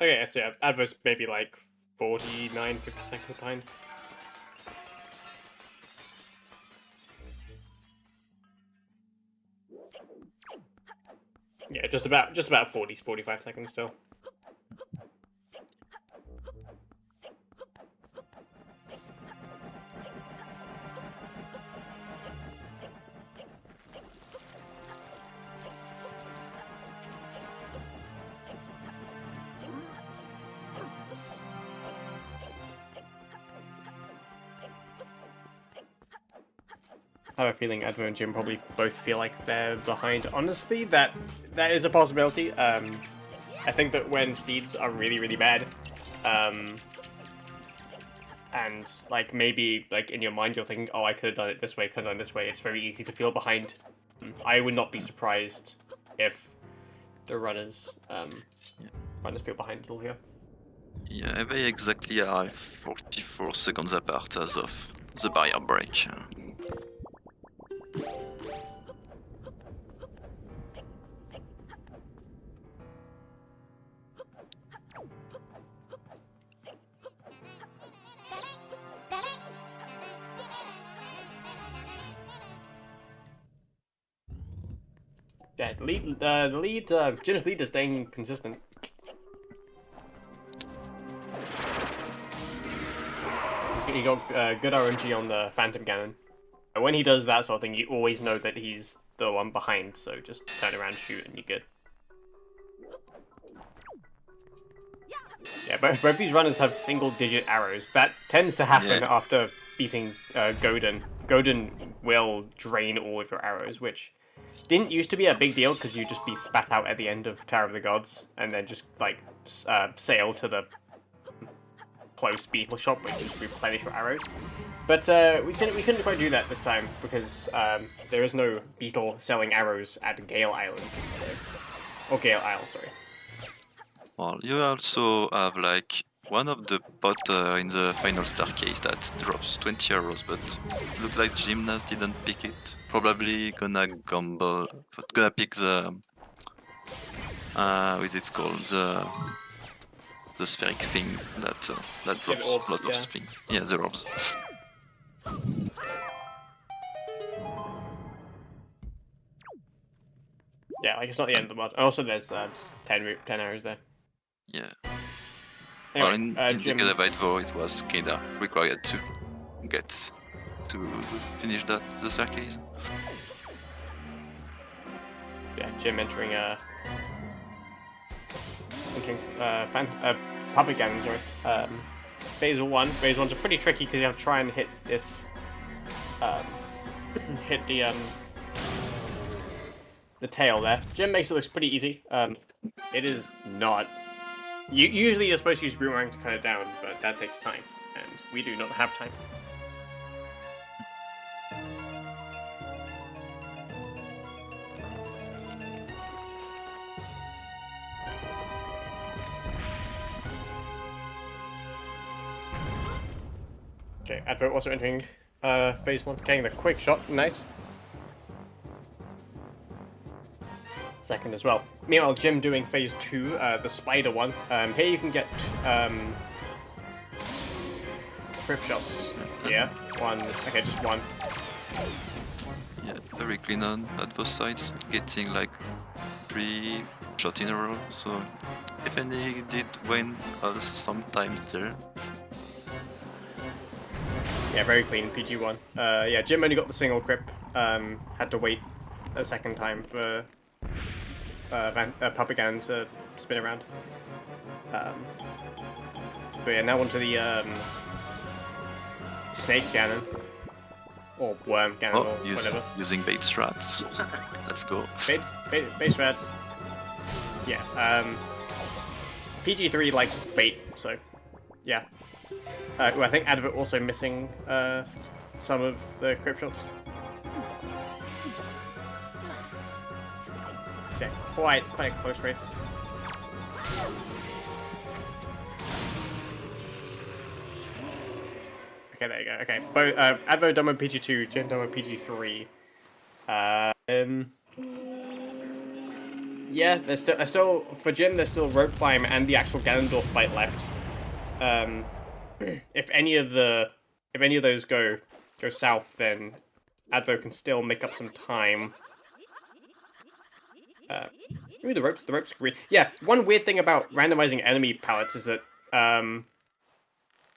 Okay, so yeah, Advo's maybe like 49, 50 seconds behind. Yeah, just about 40, 45 seconds still. I have a feeling Advo and Jim probably both feel like they're behind. Honestly, that is a possibility. I think that when seeds are really, really bad, and like maybe like in your mind you're thinking, oh, I could have done it this way, could have done it this way. It's very easy to feel behind. I would not be surprised if the runners feel behind a little here. Yeah, they exactly are 44 seconds apart as of the barrier break. Yeah, Jim's lead is staying consistent. He got good RNG on the Phantom Cannon. When he does that sort of thing, you always know that he's the one behind, so just turn around, shoot, and you're good. Yeah, both these runners have single-digit arrows. That tends to happen after beating Godin. Godin will drain all of your arrows, which didn't used to be a big deal because you'd just be spat out at the end of Tower of the Gods, and then just like sail to the close beetle shop where you just replenish your arrows. But we couldn't quite do that this time because there is no beetle selling arrows at Gale Island, or Gale Isle, sorry. Well, you also have like one of the bot in the final staircase that drops 20 arrows, but look like Gymnast didn't pick it. Probably gonna gamble, but gonna pick the what it's called, the spheric thing that drops orbs, a lot of things. Yeah, the orbs. Yeah, like it's not the end of the mod. And also, there's 10 arrows there. Yeah. Anyway, Well, in the Jim... Gadabyte though, it was kinda required to get to finish the staircase. Yeah, Jim entering Puppet Cannon, sorry. Phase 1. Phase 1's pretty tricky because you have to try and hit this, hit the tail there. Jim makes it look pretty easy. It is not. Usually you're supposed to use Boomerang to cut it down, but that takes time, and we do not have time. Okay, Advert also entering phase 1, getting the quick shot, nice. Second as well. Meanwhile, Jim doing phase 2, the spider one. Here you can get grip shots. Yeah, one. Okay, just one. Yeah, very clean on at both sides, getting like 3 shots in a row. So if any did win sometimes there. Yeah, very clean PG1. Yeah, Jim only got the single grip. Had to wait a second time for Puppet Cannon to spin around. But yeah, now onto the Snake Cannon. Or Worm Cannon, or whatever. Using bait strats. Let's go. Bait strats. Yeah, PG3 likes bait, so yeah. I think Advert also missing some of the grip shots. So yeah, quite a close race. Okay, there you go. Okay, both Advo done with PG2, Jim done with PG3. Yeah, there's still for Jim. There's still rope climb and the actual Ganondorf fight left. If any of those go south, then Advo can still make up some time. Maybe the ropes green. Yeah, one weird thing about randomizing enemy palettes is that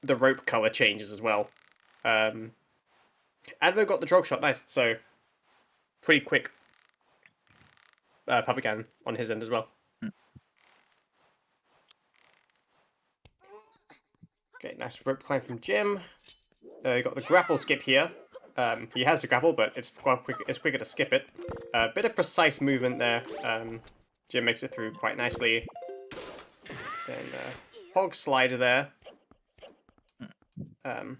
the rope color changes as well. Advo got the drog shot, nice. So pretty quick puppet cannon on his end as well. Okay, nice rope climb from Jim. You got the grapple skip here. He has the grapple, but it's quite quick. It's quicker to skip it. A bit of precise movement there. Jim makes it through quite nicely. Then hog slider there. And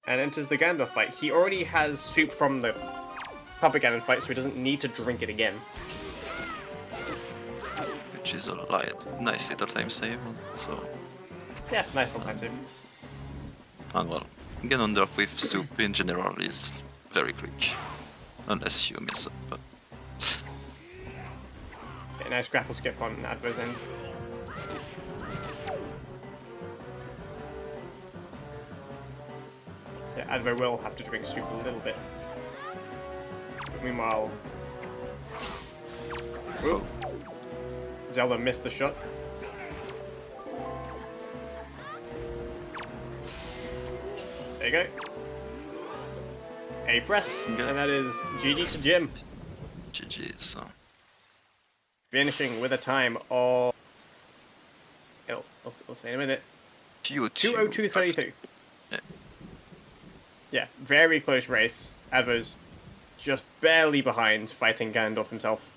enters the Ganondorf fight. He already has soup from the puppet cannon fight, so he doesn't need to drink it again. Which is a nice little time save. So Yeah, nice little time save. and well, Ganondorf with soup in general is very quick, unless you miss it. But Okay, nice grapple skip on Advo's end. Yeah, Advo will have to drink soup a little bit. But meanwhile... Ooh. Zelda missed the shot. There you go. A press, and that is GG to Jim. GG. So Finishing with a time of... I'll say in a minute. 2:02:32. Yeah. Yeah, very close race. Advo's just barely behind, fighting Ganondorf himself.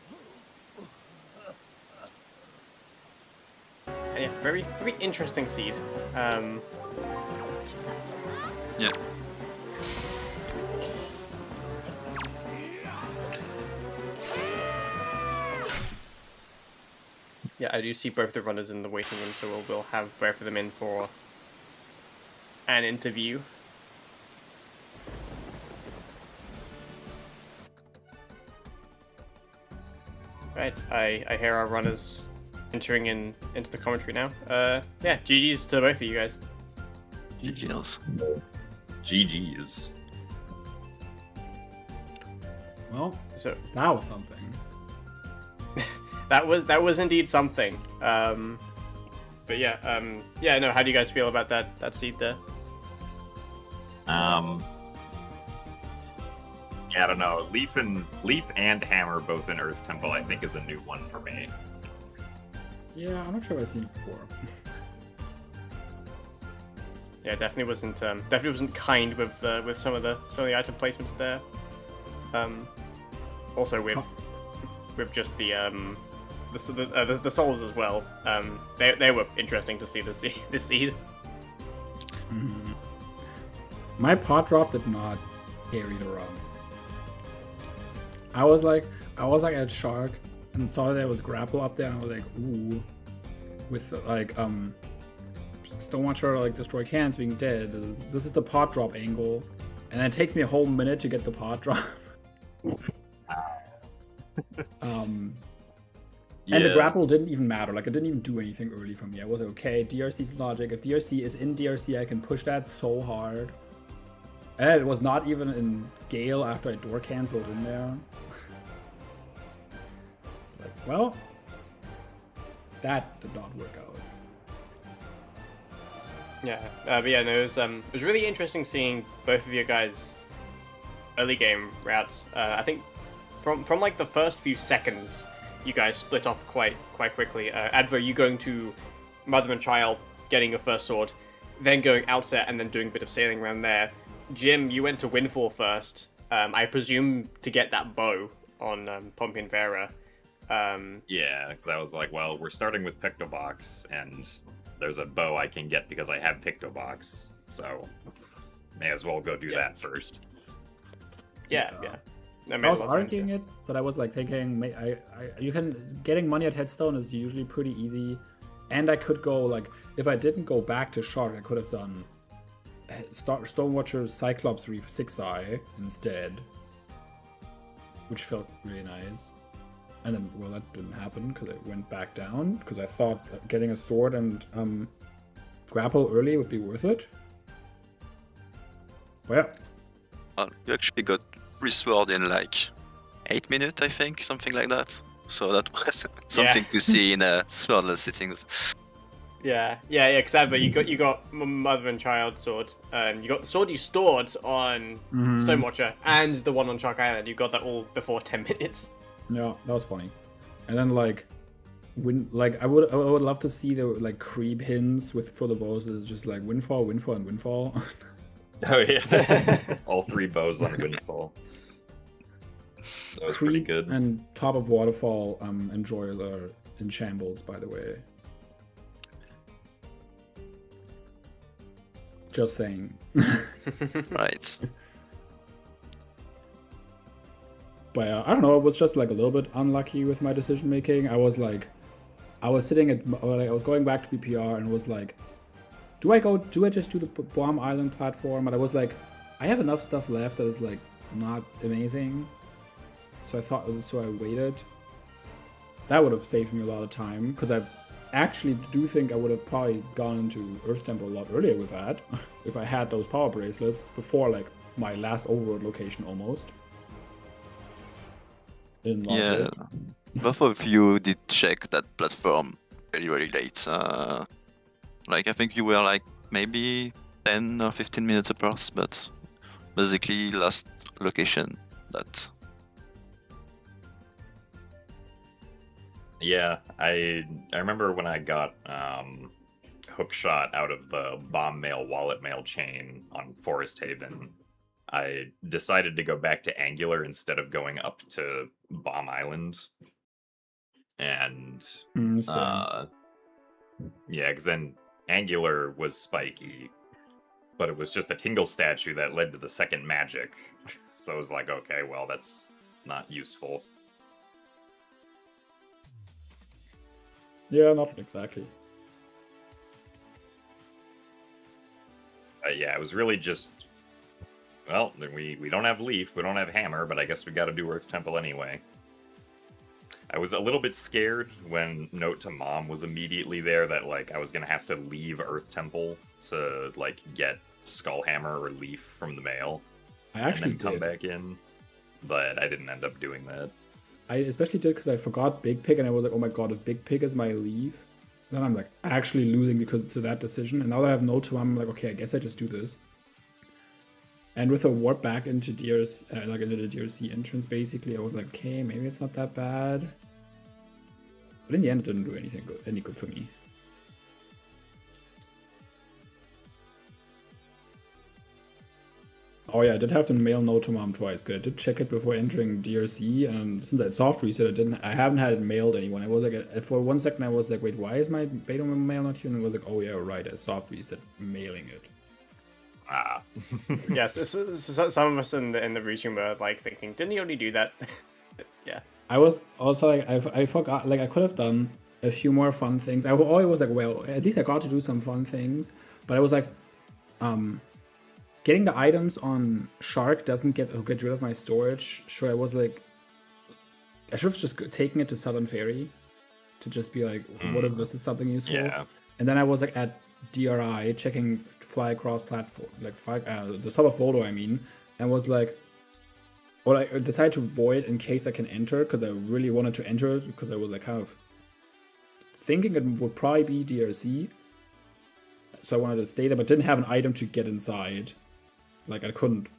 And yeah, very interesting seed. Yeah. Yeah, I do see both the runners in the waiting room, so we'll have both of them in for an interview. Right, I hear our runners entering into the commentary now. Yeah, GG's to both of you guys. GG's. GG's. Well, So that was something. that was indeed something. But yeah, yeah, no. How do you guys feel about that seed there? Yeah, I don't know. Leaf and Hammer both in Earth Temple, I think, is a new one for me. Yeah, I'm not sure I've seen it before. Yeah, definitely wasn't kind with some of the item placements there. Also with just the souls as well. They were interesting to see the seed. Mhm. My pot drop did not carry the run. I was like at Shark and saw there was grapple up there, and I was like, ooh, with like Stonewatcher like destroy cans being dead. This is the pot drop angle, and it takes me a whole minute to get the pot drop. And the grapple didn't even matter. Like, it didn't even do anything early for me. I was okay. DRC's logic. If DRC is in DRC, I can push that so hard. And it was not even in Gale after I door cancelled in there. It's like, well, that did not work out. Yeah, but yeah, no, it was really interesting seeing both of you guys' early game routes. I think from like the first few seconds, you guys split off quite quickly. Advo, you going to Mother and Child, getting your first sword, then going outset and then doing a bit of sailing around there. Jim, you went to Windfall first. I presume to get that bow on Pompey and Vera. Yeah, because I was like, well, we're starting with Pictobox, and there's a bow I can get because I have Pictobox, so may as well go do that first. Yeah. That made I was a lot of sense, arguing it, but I was like thinking, getting money at Headstone is usually pretty easy, and I could go like, if I didn't go back to Shark, I could have done Stonewatcher's Cyclops Reef 6-Eye instead, which felt really nice. And then, well, that didn't happen because it went back down because I thought getting a sword and grapple early would be worth it. Well, You actually got 3 sword in like 8 minutes, I think, something like that. So that was something to see in swordless settings. Yeah. Because Advo, you got mother and child sword, and you got the sword you stored on Stonewatcher and the one on Shark Island. You got that all before 10 minutes. yeah, that was funny. And then like, I would love to see the like creep hints for the bows is just like windfall, windfall, and windfall. Oh yeah, all 3 bows on Windfall. That was pretty Creep good. and top of waterfall enjoyers are in shambles, by the way. Just saying. Right. But I don't know, I was just like a little bit unlucky with my decision making. I was sitting at, I was going back to BPR and was like, do I just do the Bomb Island platform? But I was like, I have enough stuff left that is like not amazing. So I waited. That would have saved me a lot of time because I actually do think I would have probably gone into Earth Temple a lot earlier with that if I had those power bracelets before like my last overworld location almost. Yeah, both of you did check that platform really late. Like I think you were like maybe 10 or 15 minutes apart, but basically last location that. Yeah, I remember when I got hookshot out of the bomb mail wallet mail chain on Forest Haven, I decided to go back to Angular instead of going up to Bomb Island. And yeah, because then Angular was spiky, but it was just a Tingle statue that led to the second magic. So I was like, okay, well, that's not useful. Yeah, not exactly. Yeah, it was really just, well, we don't have Leaf, we don't have Hammer, but I guess we got to do Earth Temple anyway. I was a little bit scared when Note to Mom was immediately there that, like, I was going to have to leave Earth Temple to, like, get Skullhammer or Leaf from the mail. I actually and then come back in, but I didn't end up doing that. I especially did because I forgot Big Pig and I was like, oh my god, if Big Pig is my leave, then I'm like actually losing because to that decision. And now that I have Note to Mom, I'm like, okay, I guess I just do this. And with a warp back into DRC, like into the DRC entrance, basically, I was like, okay, maybe it's not that bad. But in the end, it didn't do any good for me. Oh yeah, I did have to mail Note to Mom twice. Cause I did check it before entering DRC, and since I soft reset, I haven't had it mailed to anyone. I was like, for 1 second, I was like, wait, why is my beta mail not here? And I was like, oh yeah, right, I soft reset mailing it. Ah. Yes, so some of us in the region were like thinking, didn't he only do that? Yeah. I was also like, I forgot, like I could have done a few more fun things. I always was like, well, at least I got to do some fun things. But I was like, getting the items on Shark doesn't get rid of my storage. Sure, I was like, I should have just taken it to Southern Ferry to just be like, what if this is something useful? Yeah. And then I was like at DRI checking fly across platform, like the top of Boulder, I mean, and was like, well, I decided to void in case I can enter because I really wanted to enter because I was like kind of thinking it would probably be DRC. So I wanted to stay there, but didn't have an item to get inside. Like I couldn't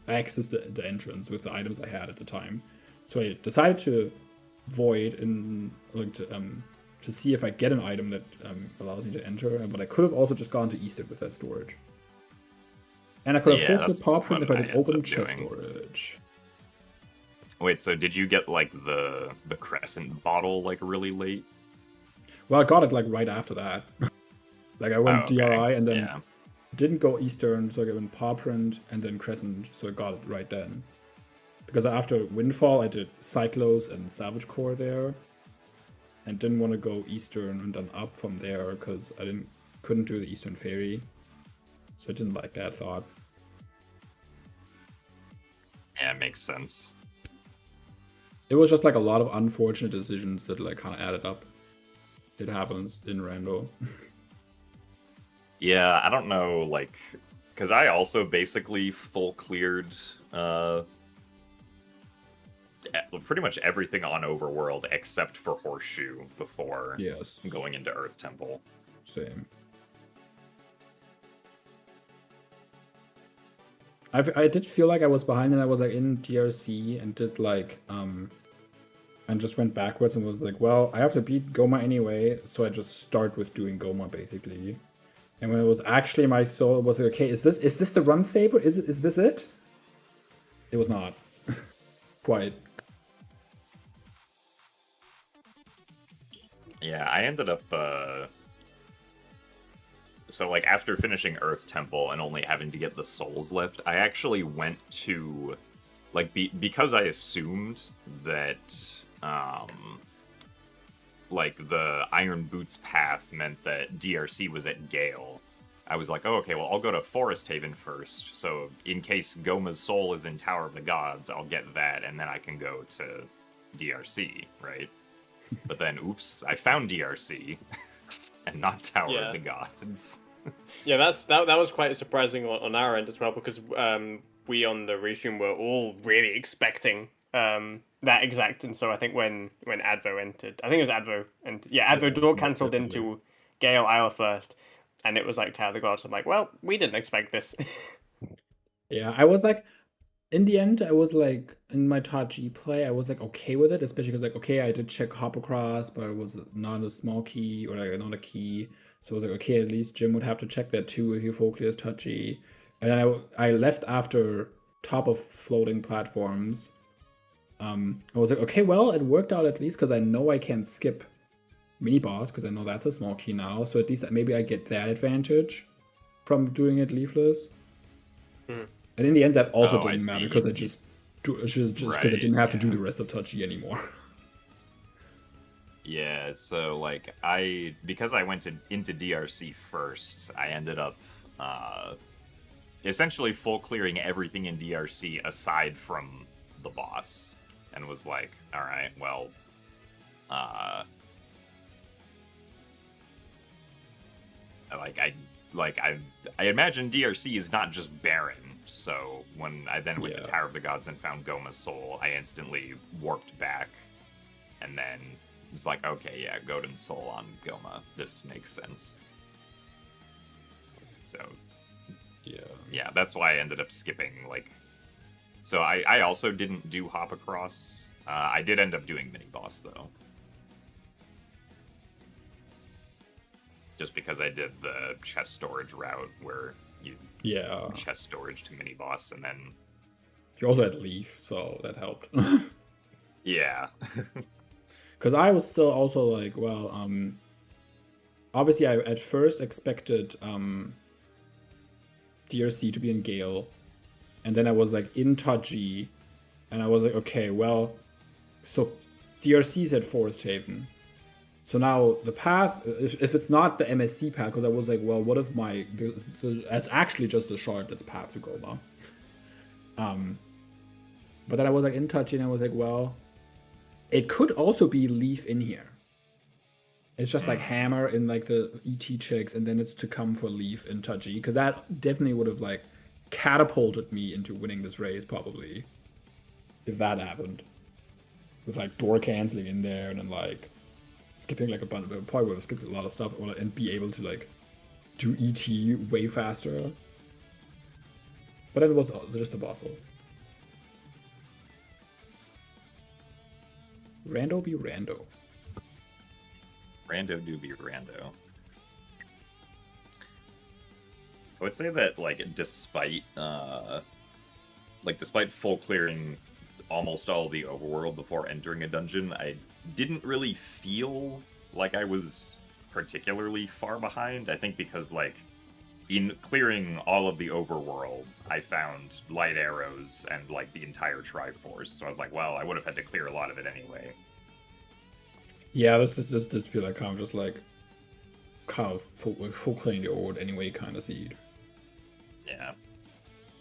access the entrance with the items I had at the time. So I decided to void in like to see if I get an item that allows me to enter. But I could have also just gone to Eastern with that storage. And I could have focused the pop print if I did open chest storage. Wait, so did you get like the Crescent bottle like really late? Well, I got it like right after that. Like I went DRI and then didn't go Eastern, so I went paw print and then Crescent, so I got it right then. Because after Windfall, I did Cyclos and Savage Core there, and didn't want to go Eastern and then up from there because I couldn't do the Eastern Ferry, so I didn't like that thought. Yeah, it makes sense. It was just like a lot of unfortunate decisions that like kind of added up. It happens in Rando. Yeah, I don't know, like, because I also basically full cleared pretty much everything on Overworld except for Horseshoe before Yes. going into Earth Temple. Same. I did feel like I was behind, and I was like in DRC and did like and just went backwards and was like, well, I have to beat Goma anyway, so I just start with doing Goma basically. And when it was actually my soul, it was like, okay, is this the run saver? Is this it? It was not. Quite. Yeah, I ended up so like after finishing Earth Temple and only having to get the souls left, I actually went to like because I assumed that like the Iron Boots path meant that DRC was at Gale. I was like, oh, okay, well, I'll go to Forest Haven first, so in case Goma's soul is in Tower of the Gods, I'll get that, and then I can go to DRC, right? But then, oops, I found DRC, and not Tower of the Gods. Yeah, that was quite surprising on our end as well, because we on the restream were all really expecting that exact, and so I think when Advo entered, I think it was Advo, and Advo door cancelled into Gale Isle first, and it was like Tower of the Gods. I'm like, well, we didn't expect this. Yeah, I was like, in the end, I was like, in my Taji play, I was like okay with it, especially because like, okay, I did check hop across, but it was not a small key or like not a key. So I was like, okay, at least Jim would have to check that too if he full clears Taji. And then I left after top of floating platforms. I was like, okay, well, it worked out at least because I know I can skip mini boss because I know that's a small key now. So at least maybe I get that advantage from doing it leafless. And in the end, that also didn't matter because I just because I didn't have to do the rest of Tachi anymore. Yeah, so like because I went into DRC first, I ended up essentially full clearing everything in DRC aside from the boss, and was like, all right, well, I imagine DRC is not just barren. So when I then went to Tower of the Gods and found Goma's soul, I instantly warped back, and then was like, okay, yeah, Godin's soul on Goma. This makes sense. So yeah, that's why I ended up skipping. Like, so I also didn't do hop across. I did end up doing mini boss though, just because I did the chest storage route where you chest storage to mini boss, and then you also had leaf, so that helped. Yeah. Because I was still also like, well, obviously I at first expected DRC to be in Gale, and then I was like in Taji, and I was like, okay, well, so DRC's at Forest Haven. So now the path, if it's not the MSC path, because I was like, well, what if that's actually just a short that's path to Goma. But then I was like in Tachi, and I was like, well, it could also be Leaf in here. It's just like Hammer in like the ET checks, and then it's to come for Leaf in Tachi, because that definitely would have like catapulted me into winning this race probably, if that happened. With like door canceling in there, and then like skipping like a bunch, probably would have skipped a lot of stuff, and be able to like do ET way faster. But it was just a boss. Rando be Rando. Rando do be Rando. I would say that despite full clearing almost all the overworld before entering a dungeon, I didn't really feel like I was particularly far behind. I think because in clearing all of the overworld, I found light arrows and the entire Triforce. So I was like, well, I would have had to clear a lot of it anyway. Yeah, this just feel like kind of full clearing the overworld anyway kind of seed. Yeah.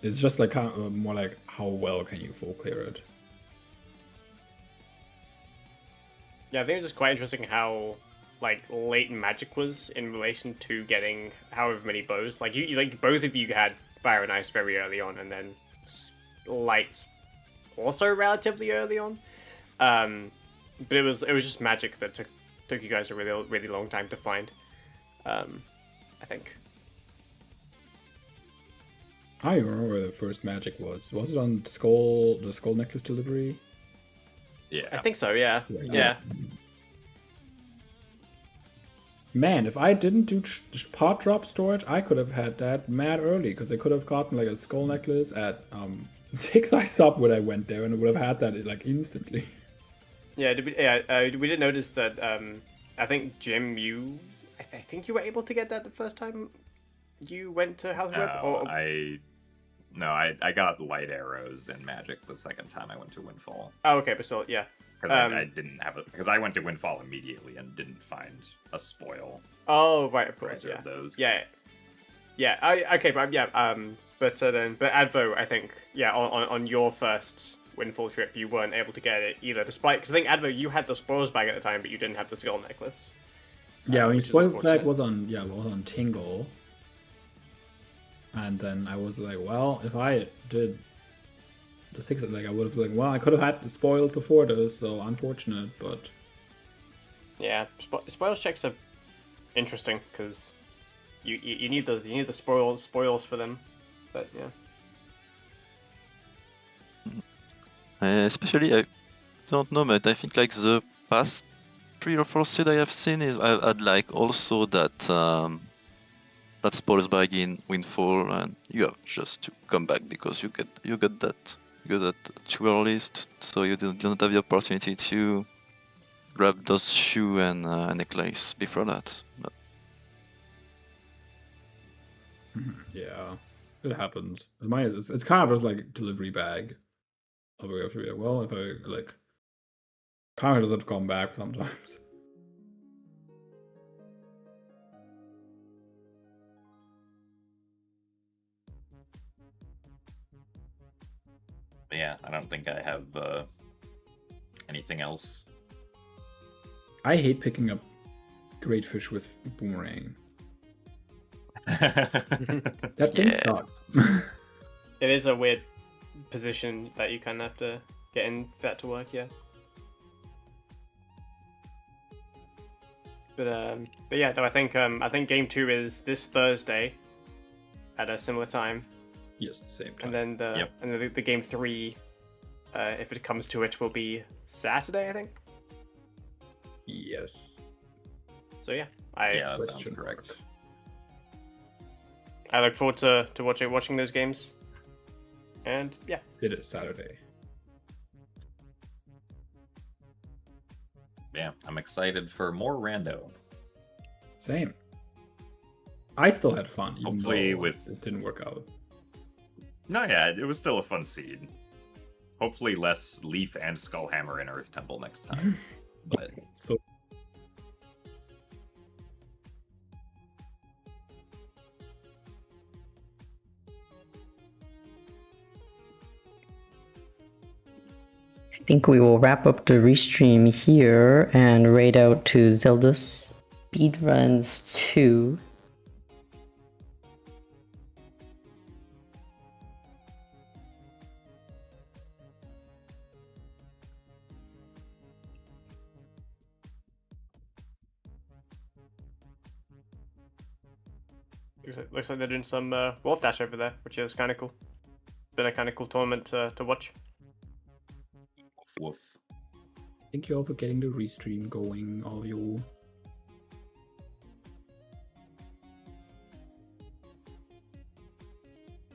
It's just like kind of more like how well can you full clear it. Yeah, I think it was just quite interesting how like late Magic was in relation to getting however many bows. Like you like both of you had Fire and Ice very early on, and then Lights also relatively early on. But it was just Magic that took you guys a really long time to find. I think. I remember where the first Magic was. Was it on the Skull Necklace delivery? Yeah. I think so. Yeah. Yeah. Man, if I didn't do pot drop storage, I could have had that mad early because I could have gotten like a Skull Necklace at 6i sub when I went there, and I would have had that like instantly. Yeah. We did notice that. I think Jim, I think you were able to get that the first time you went to House of Web. No, I got light arrows in Magic the second time I went to Windfall. Oh, okay, but still, yeah. Because I didn't have it. Because I went to Windfall immediately and didn't find a spoil. Oh, right, of course, yeah. Of those. Yeah. Okay, but but Advo, I think, yeah, on your first Windfall trip, you weren't able to get it either, despite because I think Advo, you had the spoils bag at the time, but you didn't have the Skull Necklace. Yeah, I mean, spoils bag was on Tingle. And then I was like, well, if I did the 6, like I would have like, well, I could have had the spoiled before this, so unfortunate, but yeah, spoils checks are interesting because you need the spoils for them, but yeah. Especially, I don't know, but I think like the past 3 or 4 seed I have seen is I had like also that. That spoils bag in Windfall, and you have just to come back because you got that too early, so you didn't have the opportunity to grab those shoe and necklace before that. But... yeah, it happens. It's kind of just like delivery bag. Well, if I like, kind of doesn't come back sometimes. Yeah, I don't think I have anything else. I hate picking up great fish with boomerang. That thing sucks. It is a weird position that you kind of have to get in for that to work, yeah. But yeah, no, I think game 2 is this Thursday at a similar time. Yes, the same And time. then the game 3, if it comes to it, will be Saturday, I think. Yes. So yeah, that sounds correct. I look forward to watching those games. And yeah, it is Saturday. Yeah, I'm excited for more rando. Same. I still had fun, even Hopefully though it didn't work out. No, yeah, it was still a fun seed. Hopefully less Leaf and Skullhammer in Earth Temple next time. But so I think we will wrap up the restream here and raid out to Zelda Speedruns 2. looks like they're doing some Wolf Dash over there, which is kind of cool. It's been a kind of cool tournament to watch. woof. Thank you all for getting the restream going, all of you.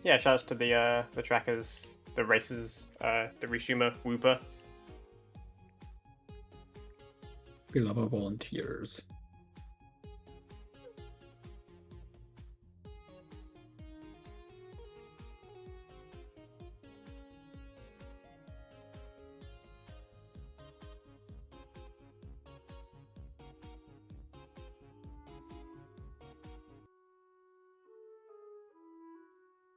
Yeah, shouts to the trackers, the racers, the restreamer, Whooper. We love our volunteers.